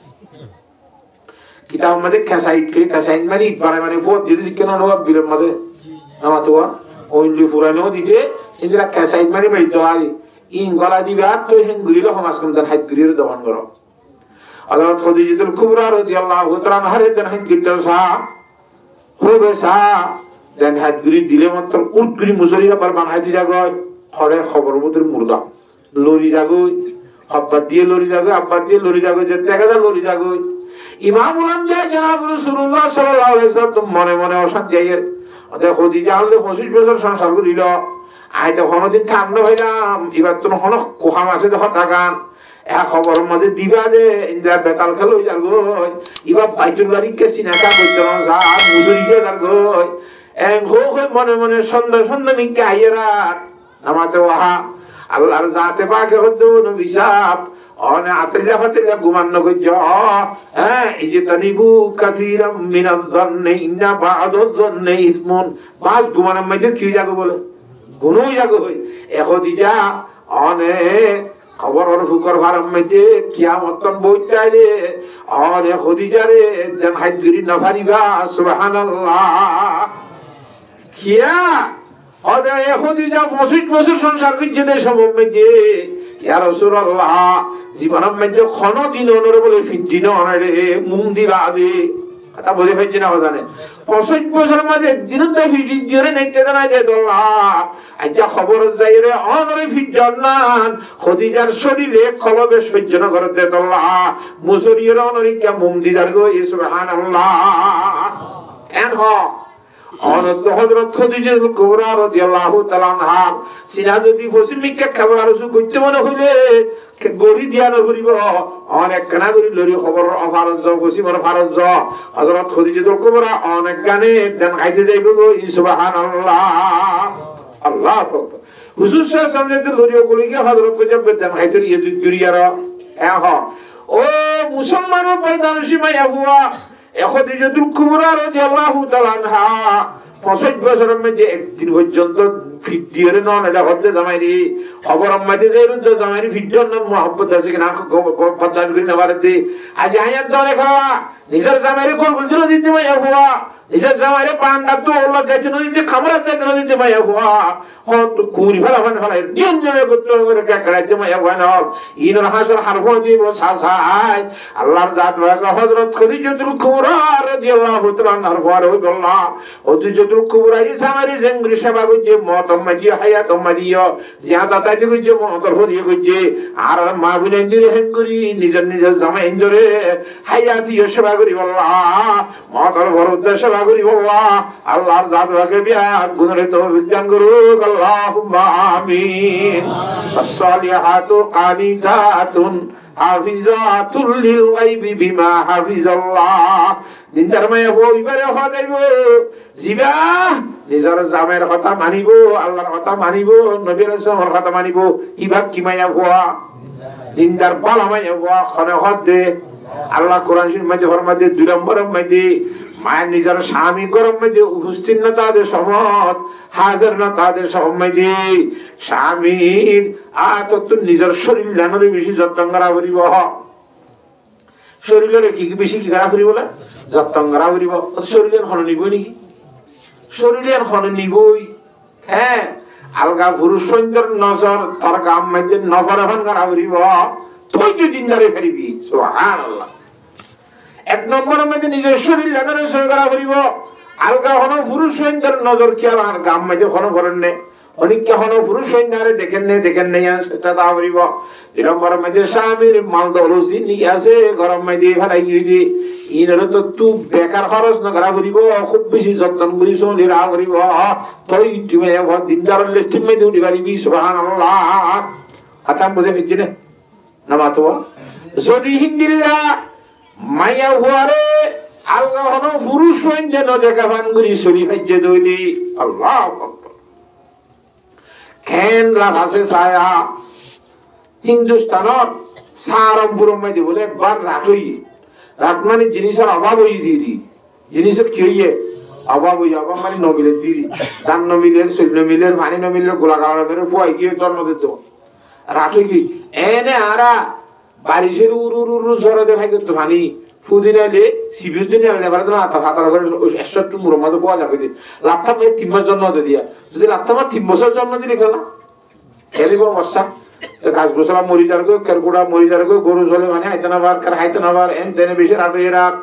কিতাব মধ্যে খেসাইট মানে ইট মানে ফোট যদি কেন বিলের মধ্যে আমার তো ওইলি ফুরানো দিতে ইন্দিরা খেসাইট মানে মেটে হয় ইন গলা দিবে আর তো হেন গুলির সমাজ কমদার হাত গুলির দমন করো হযরত খদিজাতুল কুবরা রাদিয়াল্লাহু তাআলা আনহার দেন হাত গিটার সা হবে সা দেন হাত গুলি দিলে মাত্র উটগুলি মুসরিরা পার বানাইতে জাগয় খরে খবর মতর মুর্দা লরি জাগই আব্বা দিয়ে লরি জাগই আব্বা দিয়ে লরি জাগই যে দেখা যায় লরি জাগই ইমামুল আম্বিয়া জনাব রাসূলুল্লাহ সাল্লাল্লাহু আলাইহি ওয়াসাল্লাম মনে মনে অশান্তি আইয়ে ওদের খদিজা হলে 25 বছর সংসার করিল আই তো কোনদিন ঠান্ডা হইলাম এবার তো হন কোহাম আছে দেখো টাকান এক খবরের মধ্যে দিবা দে ইন্দিরা বেতাল খেলো যার গই এবার বাইতুল্লাহকে সিনাকা বইতো না যা মুসুরিকে যার গই এক হো মনে মনে সন্ধ্যা মিকে আইয়েরা আমাতে ওহা আল্লাহর জাতে পাকে হতো নবী সাহেব অনে আতরিয়া ফাতরিয়া গুমান্ন কইজ হ্যাঁ এই যে তানিবু কাসীরাম মিনাজ জান্নি ইন্না বা'দাজ জান্নি ইসমুন বাস গুমানের মধ্যে কি যাবে বলে গুনোই যাবে হই এখদিজা অনে খবর আর ফুকর ফারাম মধ্যে কিয়ামতন বইতাইলে অনে খদিজারে দেন হাজগিরি না ফারিবা সুবহানাল্লাহ কিয়া ওদের খদিজা 25 বছর সংসার করছে দেশ মধ্যে ইয়া রাসূলুল্লাহ জীবনের মধ্যে কোনদিন ওনরে বলে ফিদিন অনারে মুম দিবা দে কথা বলে ফেলছে না জানে 25 বছরের মধ্যে একদিন তো ফিদি দিয়ে নেতে জানাই দে আল্লাহ আচ্ছা খবর যাই রে অনরে ফিদন না খদিজার শরীরে কলবে সহ্য না করে দে আল্লাহ মুসরির অনরে কে মুম দিদার গো সুবহানাল্লাহ কেন অনন্ত হযরত খদিজাতুল কুবরা রাদিয়াল্লাহু তাআলা আনহা সিনা যদি ফসিমিকে খাবার রসু করতে মনে হইলে গরি দিয়া না করিব অনেক কানা করি লরি খবর ফারজ ফসিমর ফারজ হযরত খদিজাতুল কুবরা অনেক গানে দেন খাইতে যাইব গো সুবহানাল্লাহ আল্লাহু আকবার হুজুর সাল্লাল্লাহু আলাইহি ওয়াসাল্লাম লরিও কলিকে হযরত খদিজা দেন খাইতে ইয়েজুদ গরিয়ার ও মুসলমানও পরদানশী মাইয়া হুয়া খদিজাতুল কুবরা রাদিয়াল্লাহু তাআলা আনহা 25 বছরের মধ্যে একদিন পর্যন্ত ফিদিয়ে নন এটা হতে জামাইরি খবর আমাদের যে রুদ্র জামাইরি ফিদিয়র নাম মোহাম্মদ আছে কিনা পদান করি না পারতে আজ আয়াত ধরে খাওয়া নিজের জামাইরি কোন গুলো দিতে মাইয়া হুয়া নিজের জামাইরে পান ডাকতো আল্লাহ যাইতে নদীতে খামরা যাইতে নদীতে মাইয়া হুয়া হত কুরি ফেলা দিন জমে করতে করে কাকড়াইতে মাইয়া হুয়া না ইনর হাসর হারফ দিব সাসাই আল্লাহর জাত রাখা হযরত খদিজাতুল কুবরা রাদিয়াল্লাহু তাআলা আনহার পরে হইল্লা খদিজাতুল কুবরা এই জামাইরি জেঙ্গরি সেবা করছে মতমাজি হায়াত মাদিও জিয়াদা তাইতে করছে মতর হরিয়ে করছে আর মা বিনে দিরে হেঙ্গরি নিজের জামাই ইন্দরে হায়াতি সেবা করি আল্লাহ মতর ভরত সেবা করি আল্লাহ আল্লাহর জাত রাখে বিয়া গুণরে তৌফিক দান করুক আল্লাহুম্মা আমিন আসসালিহাতু কানিতাতুন হাফিজাতুল লিল গায়বি বিমা হাফিজাল্লাহ দিনদার মায়া হইবারে হদাইব জিবা নিজের জামের কথা মানিব আল্লাহর কথা মানিব নবীর রাসূলের কথা মানিব ইবাক কি মায়া হওয়া দিনদার বালা মায়া হওয়া খনে হদে আল্লাহ কোরআন শরীফের মধ্যে ফরমাতে 2 নম্বরের মধ্যে মায়ের নিজের স্বামী গরম মধ্যে উপস্থিত না তাদের সমত হাজার না তাদের সম্মধ্যে স্বামীর আত নিজের শরীর জানলে বেশি যত্ন করা করিব শরীরের কি বেশি কি করা ফুরিব না যত্ন করা ফুরিব শরীরের হন নিবই নাকি শরীরের হন নিবই হ্যাঁ আলগা পুরুষ সৈন্যর নজর তার গাম মাইতে নজর এখন করা ফুরিব তুই যে দিন ধরে ফেরিবি সুবহানাল্লাহ এক নম্বরের মধ্যে নিজের শরীর লাগানো সই করা ফুরিব আলগা হন পুরুষ সৈন্যর নজর খেয়াল আর গাম মাইতে হন করেন নে অনেককে হন পুরুষ সৈন্যারে দেখেন নেই সেটা তা ফুরিব দুই নম্বরের মধ্যে স্বামীর মাল দলসি নিয়ে আসে গরম মাইতে ফেলাই গিয়ে ইনরে তো তুই বেকার খরচ না করা ফুরিব খুব বেশি যত্ন করি চলি রা ফুরিব তুই তুমি দিনদার লিস্টিং মাইতে উঠি পারিবি সুবহানাল্লাহ কথা বুঝে ফিরছি না নামাতো যদি হিন্দিল্লা মাইয়া হুয়ারে আলগা হন পুরুষ সৈন্য দেখা ভান করি চলি ফাইছে দইলি আল্লাহ খেন রাখাছে ছায়া হিন্দুস্তানত সারমপুরম মাইতে বলে একবার রাতই রাত মানে জিনিসের অভাব হয়ে দিদি জিনিসের কি হইয়ে অভাব হইয়া অভাব মানে নমিলের দিদি ধান নমিলের শৈল নমিলের পানি নমিলের গোলা কালা বেরো ফুয়াই গিয়ে জন্ম দিত রাতই কি এনে আরা বারিশের উরু উরু জরতে ভাই করতো পানি ফুদিনালে সিবির দিনে এবার তো আতা ফাতা করে 100 মুরর মধ্যে পাওয়া যাবে লাফটা মেয়ে 3 মাস জন্ম দিয়া যদি লাফটা মা 3 বছর জন্ম দিলে খেলা খেলিব বর্ষা গাছ গোছলা মরি যার গো কেরকুড়া মরি যার গো গরু জলে মানে হাইতানা বার কার হাইতানা বার এন দেনে বেশি রাত হয়ে রাত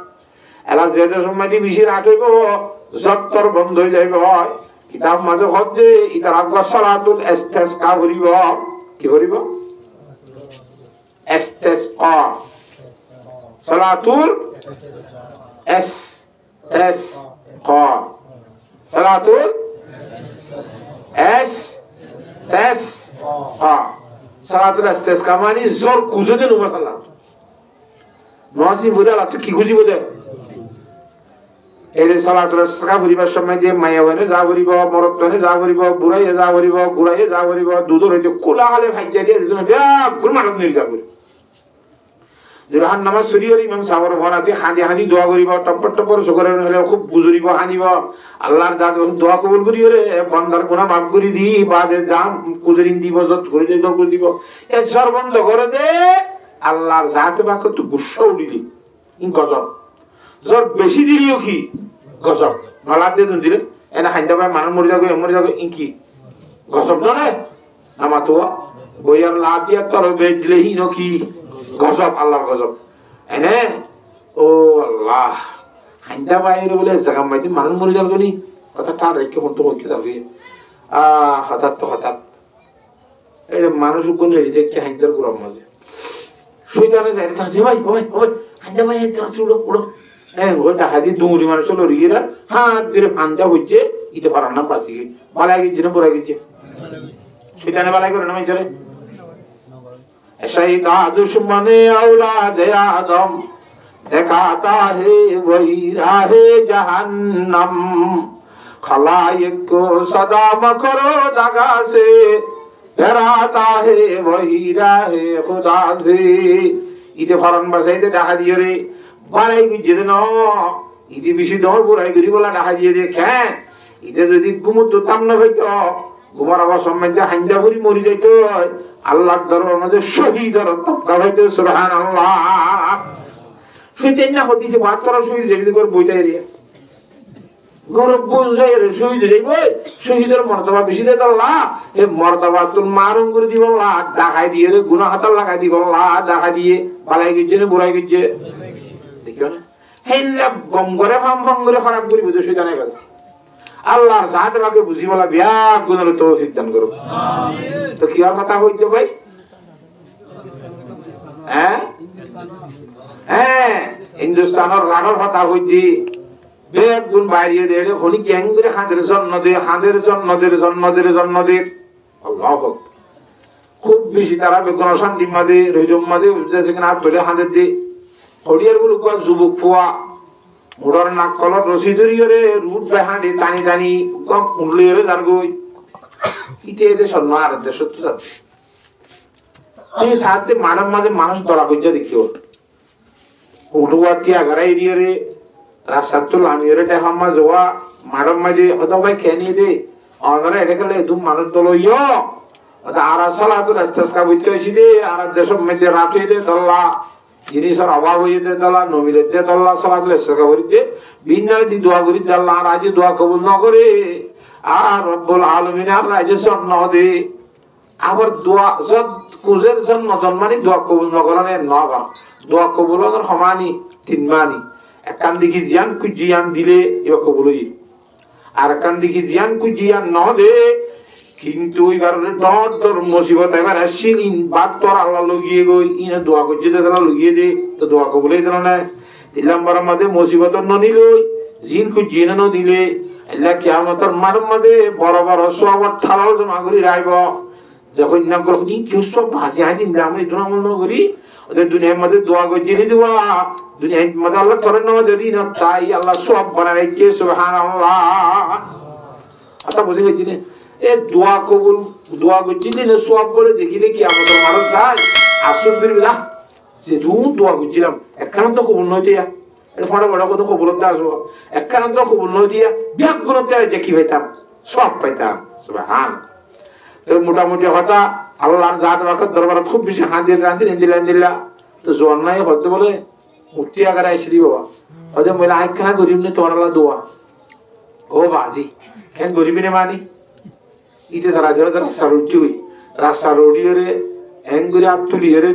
এলা যেতে সময় দিয়ে বেশি রাত হইব জত্তর বন্ধ হয়ে যাইব কিতাব মাঝে হদ দে ইতার আগা সালাতুল ইস্তিসকা করিব কি করিব ইস্তিসকা সালাতুল ইস্তিসকা সালাতুল ইস্তিসকা সালাতুল ইস্তিসকা মানে জোর কুজে দেন মাসাল্লাহ নসি বুঝা লাগতো কি খুঁজি বোধে এই সালাতুল ইস্তিসকা পরিবার সময় যে মায়া বনে যা করিব মরতনে যা করিব বুড়াইয়ে যা করিব গুড়াইয়ে যা করিব দুধর হইতে কোলা হালে ভাইজা দিয়ে দিন ব্যাকুল মানত নিল যা করিব জোহান নামাজ সরিয়র ইমাম সাহর ভরাতে হাদি হাদি দোয়া করিব টপর টপর সকরে হলে খুব বুজুরিব হানিব আল্লাহর জাত দোয়া কবুল করিও রে বান্দার গুনাহ maaf করে দি বাদে জাম কুজরিন দিব যত করে দে দর করে দিব এ সর্বন্ধ করে দে আল্লাহর জাত বাক তো গুসা উড়িলি ইন গজব জোর বেশি দিলিও কি গজব মালা দে দুন দিলে এনা হাইন্দা ভাই মানুষ মরে যাবে ইন কি গজব না রে আমা তো বইয়ার লাভ দিয়া তোর বেজ দিলে হিনো কি গজব আল্লাহর গজব এনে ও আল্লাহ হাইন্দা বাইরে বলে জায়গা মাইতে মানুষ মরে যাবে নি কথা তার রেখে মতো হচ্ছে যাবে হঠাৎ তো হঠাৎ এই মানুষ কোন রিজেক্ট হাইন্দার গুরম মাঝে শয়তানে যায় তার ভাই ভাই ভাই হাইন্দা ভাই তোরা চুড়ো পুরো হ্যাঁ ওই ডাকাতি দুমুরি মানুষ হলো রিগেরা হাত ধরে ফান্দা হচ্ছে ইতে পারার না পাশি বালাই গেছে না পড়া গেছে শয়তানে বালাই করে না চলে शैतान दुश्मन औलाद आदम दिखाता है वही राहे जहन्नम खलाइक को सदा मकरो दगा से डराता है वही राहे खुदा से इते फरन बसाइते डाका दियो रे बाराई गुजे न इते बेশি ডর বুড়াই করি বলা ডাকা দিয়ে দেখেন ইতে যদি ঘুমতো তাম না হইতো ঘুমার আবার সম্বন্ধে হাইন্দা করি মরি যাইতো আল্লাহর দরবার মাঝে শহীদের তবকা হইতো সুবহানাল্লাহ শহীদ না হতিছে বাতরা শহীদ যেতে করে বইতাই রে গরব বুঝাই রে শহীদ যাইব শহীদের মর্তবা বেশি দেয় আল্লাহ এই মর্তবা তুল মারুম করে দিব আল্লাহ ডাকাই দিয়ে রে গুনাহ হাত লাগাই দিব আল্লাহ ডাকা দিয়ে বালাই গিয়ে রে বুড়াই গিয়ে দেখিও না হেনলা গম করে ফাম ফাম করে খারাপ করি বুঝে শয়তানের কথা আল্লাহর জাত বাকে বুঝি বলা বিয়া গুণের তৌফিক দান করুক আমিন তো কি আর কথা হইতো ভাই হ্যাঁ হিন্দুস্তানের রাগর কথা হইতি বেগ গুণ বাইরে দেড়ে হলি গ্যাং করে খাদের জন্ম দে আল্লাহ খুব বেশি তারা বেগুন শান্তি মাদে রহিজম মাদে যেখানে হাত ধরে হাঁদের দে হরিয়ার গুলো যুবক ফুয়া মুড়ার নাক কলর রশি ধরিয়ে রুট বেহাঁড়ে টানি টানি কম উঠলিয়ে যার গই ইতে এতে স্বর্ণ আর সত্য যাচ্ছে তুমি সাথে মানব মাঝে মানুষ ধরা করছে দেখিও উঠুয়াতি আগারা এরিয়ে রে রাস্তার তো লামিয়ে রে হাম্মা যাওয়া মানব মাঝে হয়তো ভাই খেয়ে নিয়ে দে আগারা এটা খেলে একদম মানুষ দল ইয় আর আসলা তো রাস্তা বইতে হয়েছি দে আর দেশের মধ্যে রাত হয়ে দে দল্লা জিনিসের অভাব হইতে তালা নমিলেতে তাল্লা সালাতুল ইস্তেগফার করিতে বিন্নার দি দোয়া করিতে আল্লাহ রাজি দোয়া কবুল না করে আর রব্বুল আলামিন আর রাজি সন্ন দে আবার দোয়া যত কুজের জন্য মানে দোয়া কবুল না করানে নবা দোয়া কবুল হওয়ার সমানি তিন মানি একখান দিকে জিয়ান কুজিয়ান দিলে এবার কবুল হই আর একখান দিকে জিয়ান কুজিয়ান ন দে কিন্তু এবার ডর মুসিবত এবার আসছিল ইন বাদ তোর আল্লাহ লগিয়ে গই ইনে দোয়া করছে তারা লগিয়ে দে তো দোয়া কবুল হই না তিন নম্বরের মধ্যে মুসিবত ননিল জিন কুজিয়ে ন দিলে আল্লাহ কিয়ামতের মাঠের মধ্যে বড় বড় সব থালাও জমা করে রাখব যখন নাম করো কি সব ভাজি আই দিন আমি দোয়া মন করি ওদের দুনিয়ার মধ্যে দোয়া করছি দিবা দুনিয়ার মধ্যে আল্লাহ তোর ন যদি না তাই আল্লাহ সব বানায় রেখে সুবহানাল্লাহ আচ্ছা বুঝে গেছি না এ দোয়া কবুল দোয়া করছি দিলে সব বলে দেখিলে কি আমাদের মানুষ যায় আসল বিল্লাহ যে তুই দোয়া করছিলাম একখানা তো কবুল নয় টিয়া এটা ফটো বড় কোনো কবুলতে আসবো একখানা তো কবুল নয় টিয়া ব্যাগ গুলোতে দেখি পাইতাম সব পাইতাম সুবহান মোটামুটি কথা আল্লাহর জাত রাখার দরবারে খুব বেশি হাজির রাঁধির ইন্দিলা তো জোয়ান নাই হতে বলে উঠতে আগারে আইসি বাবা হয়তো বলে একখানা গরিব নেই তোমার আল্লাহ দোয়া ও বাজি কেন গরিবী নে মানি ইতে তারা ধরে রাস্তা উঠছি হই রাস্তা উড়িয়ে এঙ্গুরি হাত তুলি এর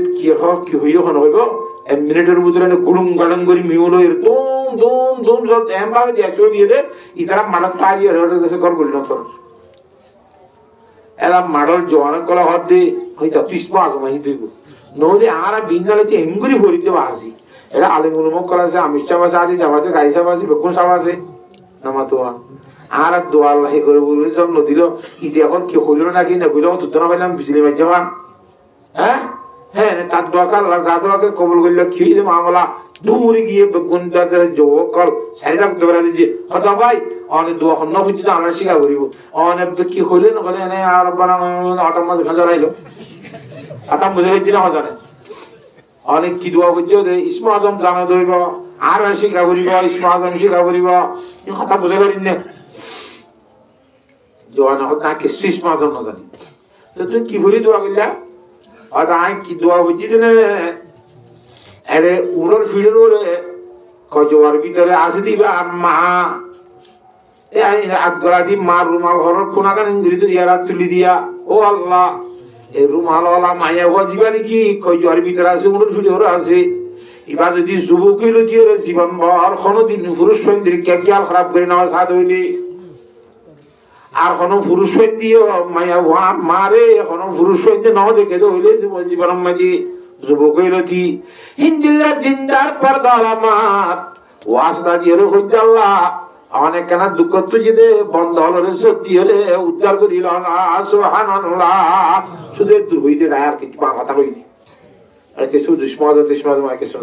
কি হইও হন হইব এক মিনিটের ভিতরে গুড়ুম গাড়ং করি মিউল হয়ে দুম দুম দুম সব এম ভাবে একশো দিয়ে দে ইতারা মানব তারি আর দেশে ঘর বলি না তোর এরা মাডল জোয়ান কলা হদ দে হয়তো 30 মাস মাহি তুই নহলে আর বিন্দালে এঙ্গুরি ভরিতে বাসি এরা আলিমুল মুখ করা আছে আমির সাহেব আছে আজি যাবাছে গাই সাহেব আছে বেকুন সাহেব আছে নামাতোয়া আর দোয়া আল্লাহ করে বলে জন্ম দিল ইতি এখন কি হইল নাকি না হইল তো না পাইলাম বিজলি মাঝাবান হ্যাঁ হ্যাঁ তার দোয়া আল্লাহ যা দোয়াকে কবুল করলে কি মামলা দূরে গিয়ে বেগুনটাকে যোগ কর সাইডা করতে পারে যে হতা ভাই অনেক দোয়া হন বুঝছি আমরা শিখা করিব অনেক কি হইলে না বলে এনে আর বানা অটার মধ্যে ভেজা রাইলো আতাম বুঝে গেছি না জানে অনেক কি দোয়া করছে ওদের ইসমা আজম জানা দইব আর শিখা করিব ইসমা আজম শিখা করিব কথা বুঝে পারিন না দোয়া না হতো কিছু ইসমা আজম না জানি তো তুই কি ভরি দোয়া করলা হয়তো আই কি দোয়া বুঝছি না আরে উড়োর ফিড়োর ওরে কজোয়ার ভিতরে আসে দিবা মা আগলা দি মার রুমাল ঘরের কোনাগান ইঞ্জুরি তো ইয়ারা তুলি দিয়া ও আল্লাহ এই রুমাল ওলা মায়া হওয়া যাবা নাকি কজোয়ার ভিতরে আছে উড়োর ফিড়োর আছে এবার যদি যুবক হইল দিয়ে জীবন আর কোনোদিন পুরুষ সন্ধ্যের খেয়াল খারাপ করে নেওয়া সাদ হইলে আর কোনো পুরুষ দিয়ে মায়া হওয়া মারে কোনো পুরুষ সন্ধ্যে নাও দেখে তো হইলে জীবন মাঝে যুবক হইল কি হিন্দিল্লা জিন্দার পর্দা আলামাত ওয়াসদা দিয়ে হইতে আল্লাহ অনেক কেনা দুঃখ তো যেতে বন্ধ হলো রে সত্যি হলে উদ্ধার করিল না সুবহানাল্লাহ শুধু দূর হইতে আর কিছু কথা হইতে আর কিছু দুশ্মন কিছু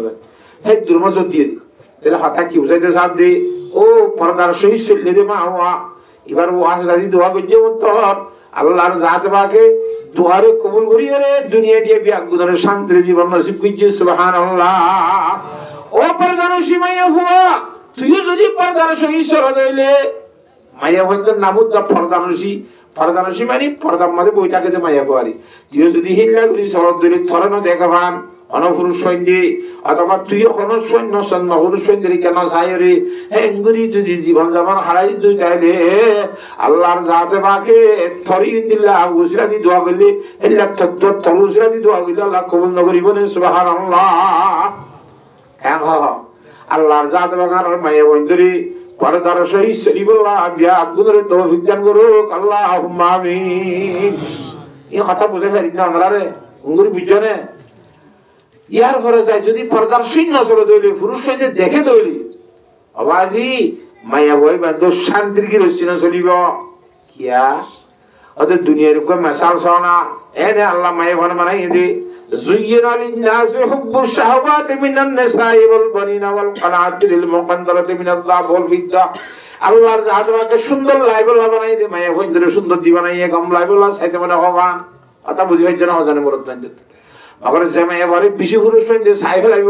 হ্যাঁ দুর্মজ দিয়ে দি তাহলে হঠাৎ কি বুঝাইতে সাথ দে ও পর্দার সহিত চললে দে মা হওয়া এবার ওয়াসদা দিয়ে দোয়া করছে তোর আল্লাহর জাত বাকে দুয়ারে কবুল করিয়ে রে দুনিয়া দিয়ে বিয়াগুনের শান্তির জীবন নসিব করছে সুবহানাল্লাহ ও পর্দানসী মাইয়া হুয়া তুইও যদি পর্দানসী ঈশ্বর হইলে মাইয়া হইতে নামুদ দা পর্দানসী মানে পর্দার মধ্যে বইটাকে যে মাইয়া কুয়ারি তুইও যদি হিল্লা করি শরৎ ধরে থরনো দেখাবান অনপুরুষ সৈন্যে অথবা তুইও কোনো সৈন্য পুরুষ সৈন্যের কেন চাইরে হেঙ্গুরি যদি জীবন যাপন হারাই তুই চাইলে আল্লাহর জাতে বাকে থরি দিল্লা উসরা দি দোয়া করলে এল্লা থর উসরা দি দোয়া করলে আল্লাহ কবুল নগরিব না সুবহানাল্লাহ হ্যাঁ আল্লাহর জাতে বাকার মায়া বন্ধুরি পরদার সহিত সলিবুল্লাহ বিয়া গুণরে তৌফিক দান করুক আল্লাহুম্মা আমিন এই কথা বুঝে পারি না আমরা রে উঙ্গুরি বুঝনে ইয়ার পরে যায় যদি পর্দার শূন্য চলে দইলে পুরুষ যে দেখে দইলি আবাজি মায়া বই বান্ধব শান্তির কি রসি না চলিব কিয়া ওদের দুনিয়ার উপর মেশাল সোনা এনে আল্লাহ মায়া ভান বানাই দে زين للناس حب الشهوات من النساء والبنين والقناطير المقنطرة من الذهب والفضة আল্লাহর জাহাজকে সুন্দর লাইবলা বানাই দে মায়া বইন্দরে সুন্দর দি বানাইয়ে কম লাইবলা সাইতে মানে ভগবান কথা বুঝি ভাই জানা জানে মরদ না আবার জামা এবারে বেশি পুরুষ হইতে চাই ফেলাইব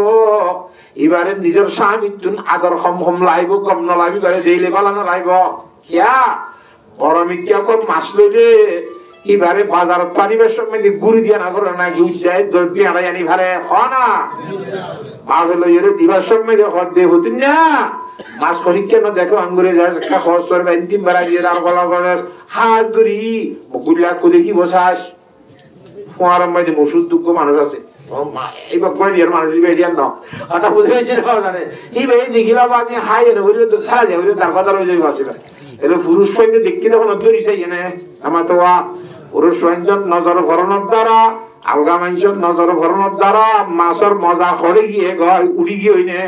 এবারে নিজের স্বামী তুন আদর কম লাইব কম না লাইব করে দেইলে বালা না লাইব কিয়া বড় মিকিয়া কম মাছ লইলে এবারে বাজার পানিবের সময় গুড়ি দিয়া না করে না কি উদ্যায় দ্রব্য আড়াই আনি ভারে না পাগল এর দিবার সময় হদ্দে হতেন না মাছ করি কেন দেখো আঙ্গুরে যায় খরচ তিন বেড়া দিয়ে আর গলা করে হাত করি গুলিয়া দেখি বসাস ফোয়ার মধ্যে মসুর দুঃখ মানুষ আছে এইবার করে দিয়ে মানুষ বেরিয়ার ন কথা বুঝে পেয়েছি জানে এই ভাই দেখিলাম আজ হাই এনে হইলে তো খেলা যায় হইলে তার কথা রয়ে যাবে বাসিরা এলে পুরুষ সৈন্য দেখতে তখন অধ্যরিসাই এনে আমার তো পুরুষ সৈন্য নজর ভরণের দ্বারা আলগা মানুষের নজর ভরণের দ্বারা মাছের মজা করে গিয়ে গয় উড়ি গিয়ে হইনে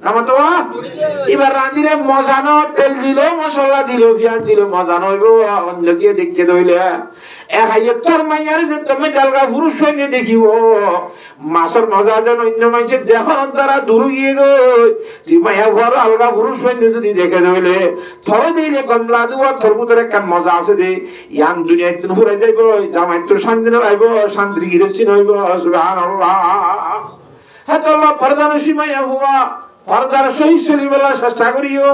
আমার তো এবার রাঁধিলে মজানো তেল দিল মশলা দিল পেঁয়াজ দিল মজানো হইব অন্য গিয়ে দেখতে দইলে এক হাইয়ে তোর মাইয়ার যে তুমি জালগা পুরুষ সৈন্য দেখিব মাছের মজা যেন অন্য মানুষের দেখানোর দ্বারা দূর গিয়ে গই তুই মাইয়া ঘর আলগা পুরুষ সৈন্য যদি দেখে দইলে থরে দিলে কমলা দেবো থর ভিতরে একটা মজা আছে দে ইয়ান দুনিয়া একদিন ঘুরে যাইব জামাই তো শান্তি নাইব শান্তি গিরেছি নইব সুবহানাল্লাহ হ্যাঁ তো আল্লাহ পর্দানসী মাইয়া হুয়া পর্দার সহিত চলিবেলার চেষ্টা করিও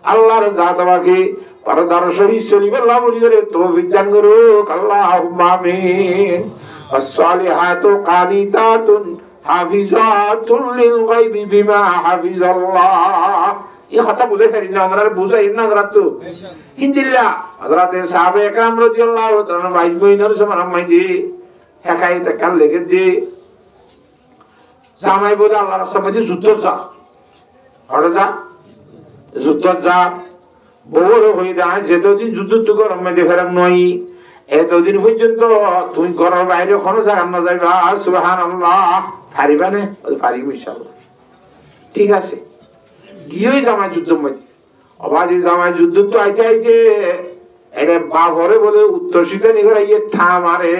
আল্লাহর জাতবাকে পর্দার সহিত চলিবেলা বলি করে তৌফিক দান করুক আল্লাহুম্মা আমিন আসসালিহাতু কানিতাতুন হাফিজাতুন লিল গায়বি বিমা হাফিজাল্লাহ এই কথা বুঝে ফেরি না আমরা বুঝাই না আমরা তো ইনশাআল্লাহ হযরতে সাহাবে একরাম রাদিয়াল্লাহু তাআলা ভাই বোনের সমান মাইদি হেকায়েত কান লেগে দি জামাই বলে আল্লাহর সামনে যুদ্ধ যা যুদ্ধ যা বড় হয়ে যায় যেতদিন যুদ্ধ তো গরম মেয়েদের ফেরাম নয় এতদিন পর্যন্ত তুই ঘরের বাইরে কোনো জায়গা না যাইবা সুবহানাল্লাহ পারিবা না পারিব ইনশাআল্লাহ ঠিক আছে গিয়ে জামাই যুদ্ধ মধ্যে অবাধি জামাই যুদ্ধ তো আইতে আইতে এটা বাঘরে বলে উত্তর শীতে নিগরে ইয়ে ঠা মারে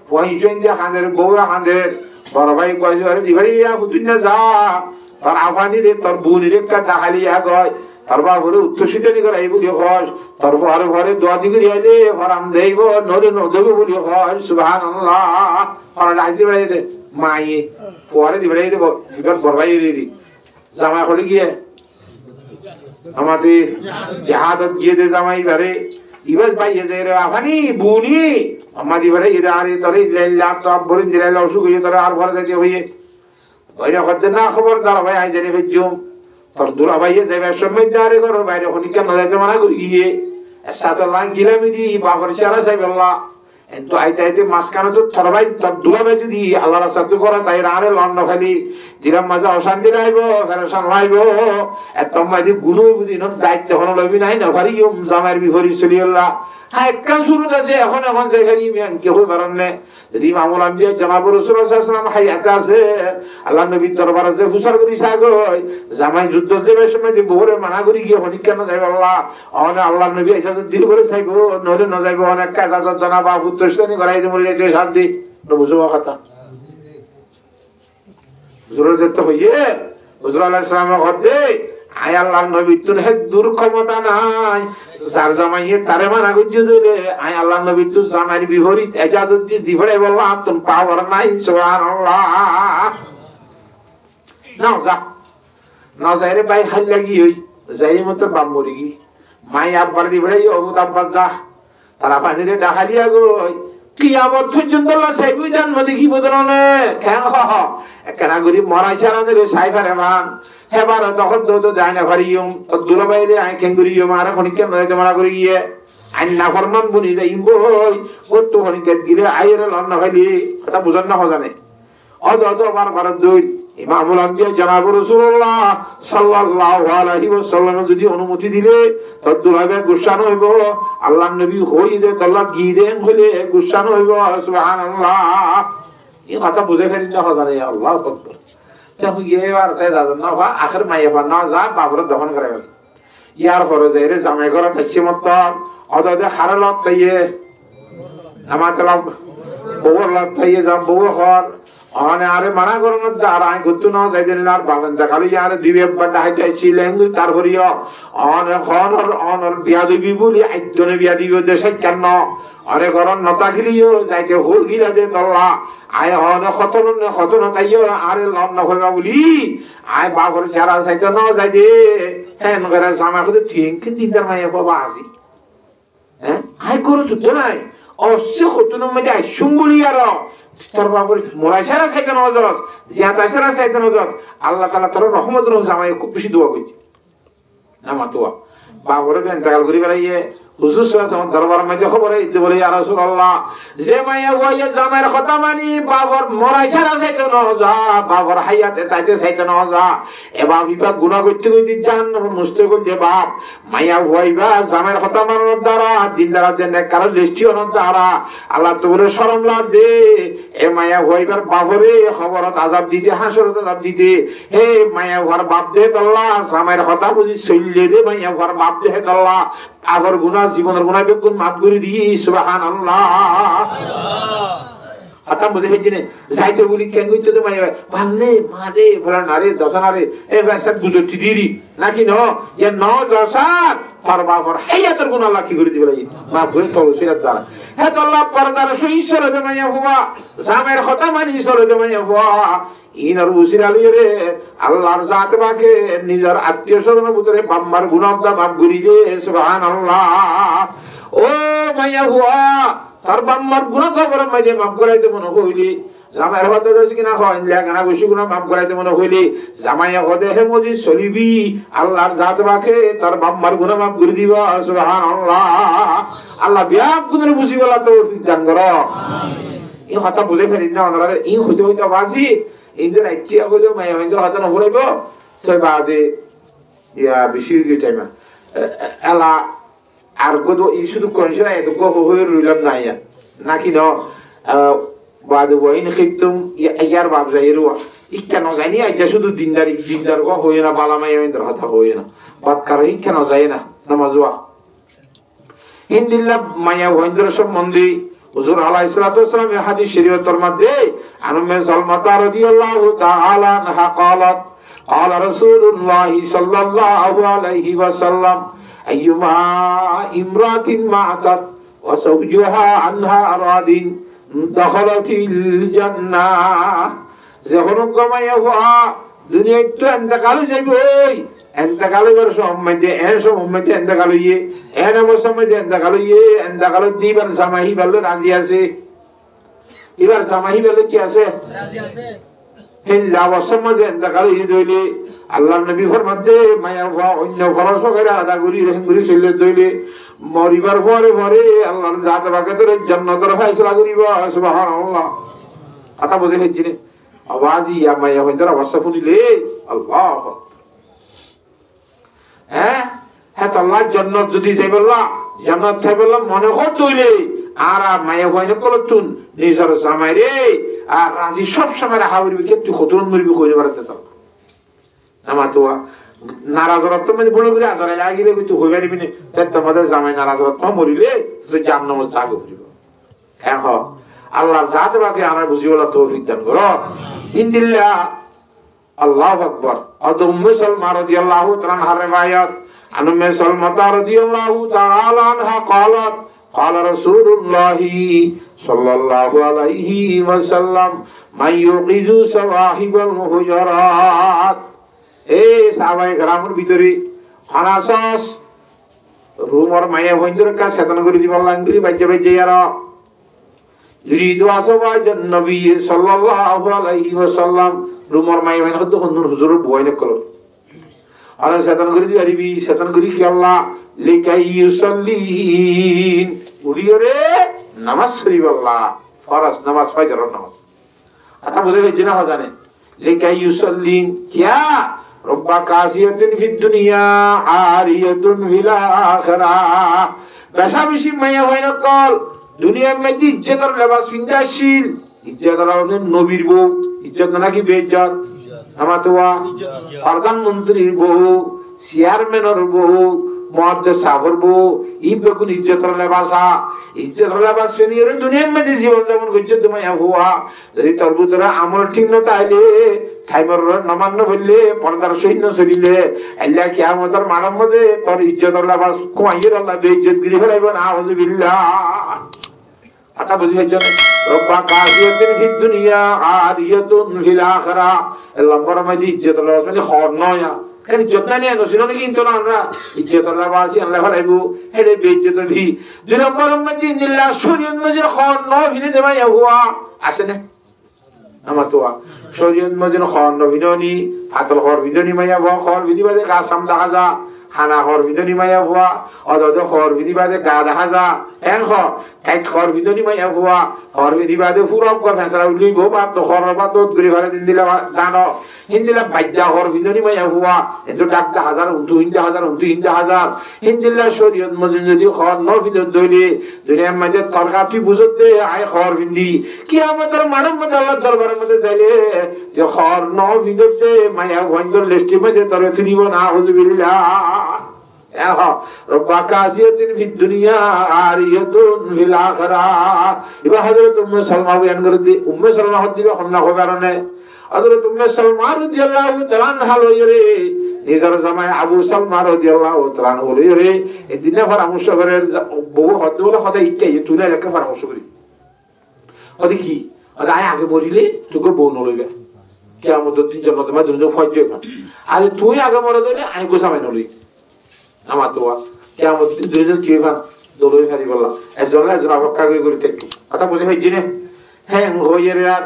পয়সা দিয়ে খাঁদের বউরা খাঁদের বড় ভাই কয়েছে দিবারি তুই না যা তোর আফানি রে তোর বোনের একটা ডাহালিয়া গয় তোর বাবুরে উত্তরসিত করে এই বলি হস তোর ঘরে ঘরে দোয়া দি করে আইলে হরাম দেব নরে নদেব বলি হস সুবহানাল্লাহ হরা ডাইতে বেড়াই দে মাইয়ে পরে দি বেড়াই দেব এবার বরবাই রে জামা করে গিয়ে আমাদের জাহাদত গিয়ে দে জামাই বারে ইবাস বাইয়ে যায় রে আফানি বুনি আমাদি বেড়াই এরা আরে তোরে দিলাইলা তো আবরিন দিলাইলা অসুখ হয়ে তোরে আর ঘরে যাইতে হইয়ে ওইটা করতে না খবর দাঁড়া ভাই আই জানি ভেজুম তোর দুলা ভাইয়ে যাবে সময় দাঁড়ে করো বাইরে হলি কেন যাইতে মানা করি গিয়ে সাথে লাং গিলামি দি বাপর সারা সাহেব আল্লাহ কিন্তু আইতে আইতে মাঝখানে তো তোর ভাই তোর দুলা ভাই যদি আল্লাহর সাথে করে তাই রানে লন্ড খালি দিলাম মাঝে অশান্তি রাইব ফেরেশান রাইব এত মাঝে গুলো বুঝি নন দায়িত্ব হলো লবি নাই না ভারি জামাইয়ের বিপরী চলি আল্লাহ হ্যাঁ একখান শুরু আছে এখন যে ভারি কেউ পারেন যদি মামুল আম্বিয়া জনাব রাসূলুল্লাহ সাল্লাল্লাহু আলাইহি ওয়াসাল্লাম হায়াতে আছে আল্লাহ নবীর দরবারে যে ফুসার করি সাগয় জামাই যুদ্ধ যে সময় যে বউরে মানা করি গিয়ে হনি কেন যাইব আল্লাহ আল্লাহ নবী ইজাজত দিল করে চাইব নরে না যাইব অনেক কাজ জনাব উত্তরশ্রেণী করাই দিয়ে মরে যাইতে শান্তি বুঝবো কথা হুজুরের যেতে হইয়ে হুজুর আলাইহিস সালামের ঘরে আয় আল্লাহর নবী তুন হে দূর ক্ষমতা নাই যার জামাইয়ে তারে মানা করছে দিলে আয় আল্লাহর নবী তুন জামাইয়ের বিপরীত ইজাজত দিস দিফড়ে বললাম তুমি পাওয়ার নাই সুবহানাল্লাহ না যাই রে ভাই হাল লাগি হই যাই মতো বাপ মরি গি মাই আব্বার দিফড়ে অবুত আব্বার যা তারা পানিরে ডাকালিয়া গই কিয়ামত পর্যন্ত আল্লাহ সাইবুই জন্ম দেখি বদরনে কেন একনা গরিব মরাই সারানে রে সাইফারে মান হেবার তখন তো যায় না ভারিয়ম তো দুলা বাইরে আই কেঙ্গুরিয়ম আর খনিকে নয়তে মারা করে গিয়ে আইন না ফরমান বনি যাইব কত খনিকে গিরে আইরে লন না খালি কথা বুঝন না হজানে অদ বার দুই ইমামুল আম্বিয়া জনাব রাসূলুল্লাহ সাল্লাল্লাহু আলাইহি ওয়াসাল্লাম যদি অনুমতি দিলে তো দুলাবে গুসান হইব আল্লাহর নবী হইদে আল্লাহ গিদেন হইলে গুসান হইব সুবহানাল্লাহ এই কথা বুঝে ফেলি না হজানে আল্লাহু আকবার তাহলে এবার তাই যাবেন না আখের মাইয়া বানা যা বাবর দহন করে ইয়ার পরে যাই রে জামাই করা থাকছে মত অদে হারে লক তাইয়ে আমাতলা বউর লক তাইয়ে যা বউ হর আনে আরে মানা করন আর আই গুতু না যাই দেন আর বাগান দেখালি আর দিবে বড় হাইতাইছিলেন তারপরিও অনর বিয়া দিবি বলি আইজনে বিয়া দিবে দেশে কেন আরে গরন নতা গিলিও যাইতে হোল গিলা দে তল্লা আয় অন খতন তাইও আরে লন না হইবা বলি আয় বাবর ছাড়া যাইতে না যাই দে হেন করে জামা কত ঠিক তিনটার মাইয়া বাবা আসি হ্যাঁ আয় করো যুদ্ধ নাই অবশ্যই হতুনের মধ্যে আইসুম বলি আর তোর বাবুর মোরাইসারা চাইতেন হজরত জিয়াতাইসারা চাইতেন হজরত আল্লাহ তাআলা তোর রহমত জামাই খুব বেশি দোয়া করছে আমার দোয়া বাবরে ইন্তেকাল করি বেড়াইয়ে হুজুর সাল্লাল্লাহু দরবার মধ্যে খবর দিতে বলে ইয়া রাসূলুল্লাহ যে মাইয়া ওয়া জামাইর কথা মানি বাবর মোরাইসারা চাইতেন হজা বাবর হায়াতে তাইতে চাইতেন হজা এবা বিভাগ গুনাহ করতে করতে জান মুস্তাকিল যে বাপ মাইয়া হইবা জামাইর কথা মানার দ্বারা দিন দ্বারা দেন কারণ লিস্টিওর দ্বারা আল্লাহ তোরে শরম লাগ দে এ মাইয়া হইবার বাবরে খবরত আযাব দিতে হাসরত আযাব দিতে হে মাইয়া হওয়ার বাপ দে আল্লাহ জামাইর কথা বুঝি চললে দে মাইয়া হওয়ার বাপ দে আল্লাহ আগর গুনাহ জীবনের গুনাহ বেগুন মাফ করে দি সুবহানাল্লাহ আতা বুঝে হেজিনে যাইতে বলি কেন কইতে তো মাইয়া ভাললে মারে বলা নারে দশনারে এ গাছাত বুঝতি দিরি নাকি ন ইয়া ন দশাত তার বাবার হায়াতের গুনাহ আল্লাহ কি করে দিবে লাগি মাফ করে তো সিরাত দ্বারা হে তো আল্লাহ পরদার সই চলে দে মাইয়া হুয়া জামের কথা মানি চলে দে মাইয়া হুয়া ইনার উসিরালি রে আল্লাহর জাত বাকে নিজের আত্মীয় স্বজনের ভিতরে বাম্মার গুনাহ মাফ করে দে সুবহানাল্লাহ ও মাইয়া হুয়া তার বাম্মার গুনাহ খবর মাঝে মাফ করাইতে মনে হইলি জামাইয়ের হতে যাচ্ছে কিনা হয় লেখানা বসে গুনাহ মাফ করাইতে মনে হইলি জামাইয়া হতে হে মজি চলিবি আল্লাহর জাত বাকে তার বাম্মার গুনাহ মাফ করে দিবা সুবহানাল্লাহ আল্লাহ বিয়াক গুনের বুঝি বলা তৌফিক দান করো আমিন এই কথা বুঝে ফেলি না ওনারা এই হইতে হইতে বাজি ইনদের আইটিয়া হইলো মাইয়া ইনদের হতে না হইব তো বাদে ইয়া বেশি কি টাইম এলা আর কত ই শুধু কনশন এত গো হয়ে রইলাম না ইয়া নাকি ন বাদে ওয়াইন খিতুম ইয়ার বাপ যাইরুয়া ইক্কা ন জানি আইতা শুধু দিনদার গো হই না বালা মাইয়া ইনদের হতা হই না বাদ কারে ইক্কা ন যায় না নামাজওয়া ইনদিল্লাহ মাইয়া ওয়াইনদের সম্বন্ধে হুজুর আলাইহিস সালাতু ওয়াসসালাম এই হাদিস শরীয়তের মধ্যে আনুমে সালমাতা রাদিয়াল্লাহু তাআলা আনহা قالت قال رسول الله صلى الله عليه وسلم ايما امراه ماتت وزوجها عنها راض دخلت الجنه যখন কমাইয়া হওয়া দুনিয়ায় তো এন্তকাল যাইবই এন্তকাল এবার সম্মতে এর সম্মতে এন্তকাল হইয়ে এর অবসম্মতে এন্তকাল হইয়ে এন্তকাল দিবার জামাহি বলল রাজি আছে এবার জামাহি বলল কি আছে রাজি আছে হিল্লা অবসম্মতে এন্তকাল হইয়ে দইলে আল্লাহর নবী ফরমাতে মায়া ওয়া অন্য ফরজ করে আদা করি রহিম করি চলে দইলে মরিবার পরে পরে আল্লাহর জাত বাকাতের জান্নাতের ফয়সালা করিবা সুবহানাল্লাহ কথা বুঝে নিচ্ছি আওয়াজি ইয়া মায়া হইন্দর অবস্থা শুনিলে আল্লাহ হ্যাঁ হ্যাঁ আল্লাহ জান্নাত যদি যাইবল্লা জান্নাত থাইবল্লা মনে হত দইলে আর মায়া হইনে কলতুন নিজের জামাই রে আর রাজি সব সময় হাউরিবি কে তুই খতুন মরিবি কইরে পারতে তো আমার তো নারাজরত মানে বলে করে আজারে লাগিলে তুই হইবা দিবি না তোমাদের জামাই নারাজরত মরিলে তুই জান্নাত যাবে করিব হ্যাঁ হ আল্লাহর জাত বাকে আমরা বুঝি বলা তৌফিক দান করো ইনদিল্লাহ আল্লাহু আকবার উম্মে সালমা রাদিয়াল্লাহু তাআলা আনহা riwayat আন উম্মে সালমা রাদিয়াল্লাহু তাআলা আনহা قالت قال رسول الله صلى الله عليه وسلم من يوقظ صواحب الحجرات এই সাহাবায়ে কেরামের ভিতরে হানাসাস রুমর মায়া হইন্দর কা শয়তান করে দিবা লাঙ্গরি বাজে বাজে ইয়ারা ইরিদু আসওয়াজ নবী সাল্লাল্লাহু আলাইহি ওয়াসাল্লাম রুমর মাই মানে হতো হুজুর হুজুর বয়নে কল আর শয়তান করে দি আরিবি শয়তান করি কি আল্লাহ লিকাই ইউসাল্লিন উরিয়রে নামাজ পড়িব আল্লাহ ফরজ নামাজ ফজরের নামাজ আতা বুঝে গেছে না জানে লিকাই ইউসাল্লিন কিয়া রব্বা কাসিয়াতিন ফিদ দুনিয়া আরিয়াতুন ফিল আখিরাহ বেশি মাইয়া হইনা কল দুনিয়ার মধ্যে ইজ্জতের লেবাস পিন্দাশীল ইজ্জতের নবীর বউ ইজ্জত নাকি বেইজ্জত আমার তো প্রধানমন্ত্রীর বউ চেয়ারম্যানের বউ মুহাদ্দিস সাহেবের বউ এই বেগুন ইজ্জতের লেবাস শুনিয়ে দুনিয়ার মধ্যে জীবন যেমন করছে তুমি হুয়া যদি তোর ভিতরে আমল ঠিক না তাইলে খাইবার নমান্য বললে পর্দার সৈন্য চলিলে আল্লাহ কিয়ামতের মানব মধ্যে তোর ইজ্জতের লেবাস কমাইয়ে আল্লাহ বেইজ্জত গিরি ফেলাইব না আউযুবিল্লাহ আতা বুঝি হচ্ছে রব্বা কাসিয়াতিন ফিদ দুনিয়া আরিয়াতুন ফিল আখিরাহ আল্লাহ বরমাদি ইজ্জত লেবাস মানে খর নয়া খালি ইজ্জত না নিয়ে নসিল নাকি কিন্তু আমরা ইজ্জত আল্লাহ বাসি আল্লাহ ভালাইবো হেডে বেইজ্জত ভি 2 নম্বর উম্মতি জিল্লা শরীয়ত মজির খন নভিনে দেমাই হুয়া আছে না আমার তো শরীয়ত মজির খন নভিনি ফাতল খর বিদনি মাইয়া হুয়া খর বিদিবাদে কাসাম দেখা যা হানা খর বিদনি মাইয়া হুয়া অদদ খর বিদিবাদে গা দেখা যা এন খ টাইট খর বিদনি মাইয়া হুয়া খর বিদিবাদে ফুরক কর ফেসরা উলিব বাদ তো খর বাদ দত গরি ঘরে দিন দিলা দানো হিন্দিলা বাইদা খর বিদনি মাইয়া হুয়া এতো ডাকটা হাজার উন্তু হিন্দা হাজার হিন্দিলা শরীয়ত মজিদ যদি খর ন বিদত দইলে দুনিয়ার মাঝে তরকা তুই বুঝত দে আয় খর বিন্দি কিয়ামতের মানব মধ্যে আল্লাহর দরবারের মধ্যে যাইলে যে খর ন বিদত দে মাইয়া ভয়ঙ্কর লিস্টের মধ্যে তরে তুলিব না হুজুবিল্লাহ رب كاسية في الدنيا عارية في الآخرة إبا حضرت سلمى بیان کرتے سلمى خود دیگا خمنا خبرنے حضرت سلمى رضی اللہ تعالیٰ عنہ لوئے নিজের জামাই আবু সালমা রাদিয়াল্লাহু তাআলা ওরে এদিনে পরামর্শ করে বহু হদ বলে কথা ইচ্ছা তুলে লেখা পরামর্শ করি ওদি কি আয় আগে মরিলে তোকে বউ নলইবে কিয়ামত দিন জান্নাতে মা দুনিয়া ফয়জে পান আরে তুই আগে মরে গেলে আই গো জামাই নলই আমার তো কিয়ামত দিন দুনিয়া কি পান দলই খালি বললা একজন অপেক্ষা করে থাকি কথা বুঝে হইছি না হ্যাঁ হইয়ে রে আর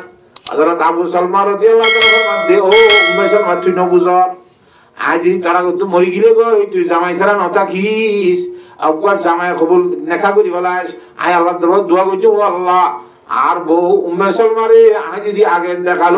হযরত আবু সালমা রাদিয়াল্লাহু তাআলা দে ও উম্মে সালমা তুই ন বুঝর আজি তারা তো মরি গিলে গো তুই জামাই ছাড়া নতা খিস আব্বা জামাই কবুল নেখা করি বলাস আয় আল্লাহ দরবার দোয়া করছি ও আল্লাহ আর বউ উম্মে সালমা রে আজ যদি আগে দেখালো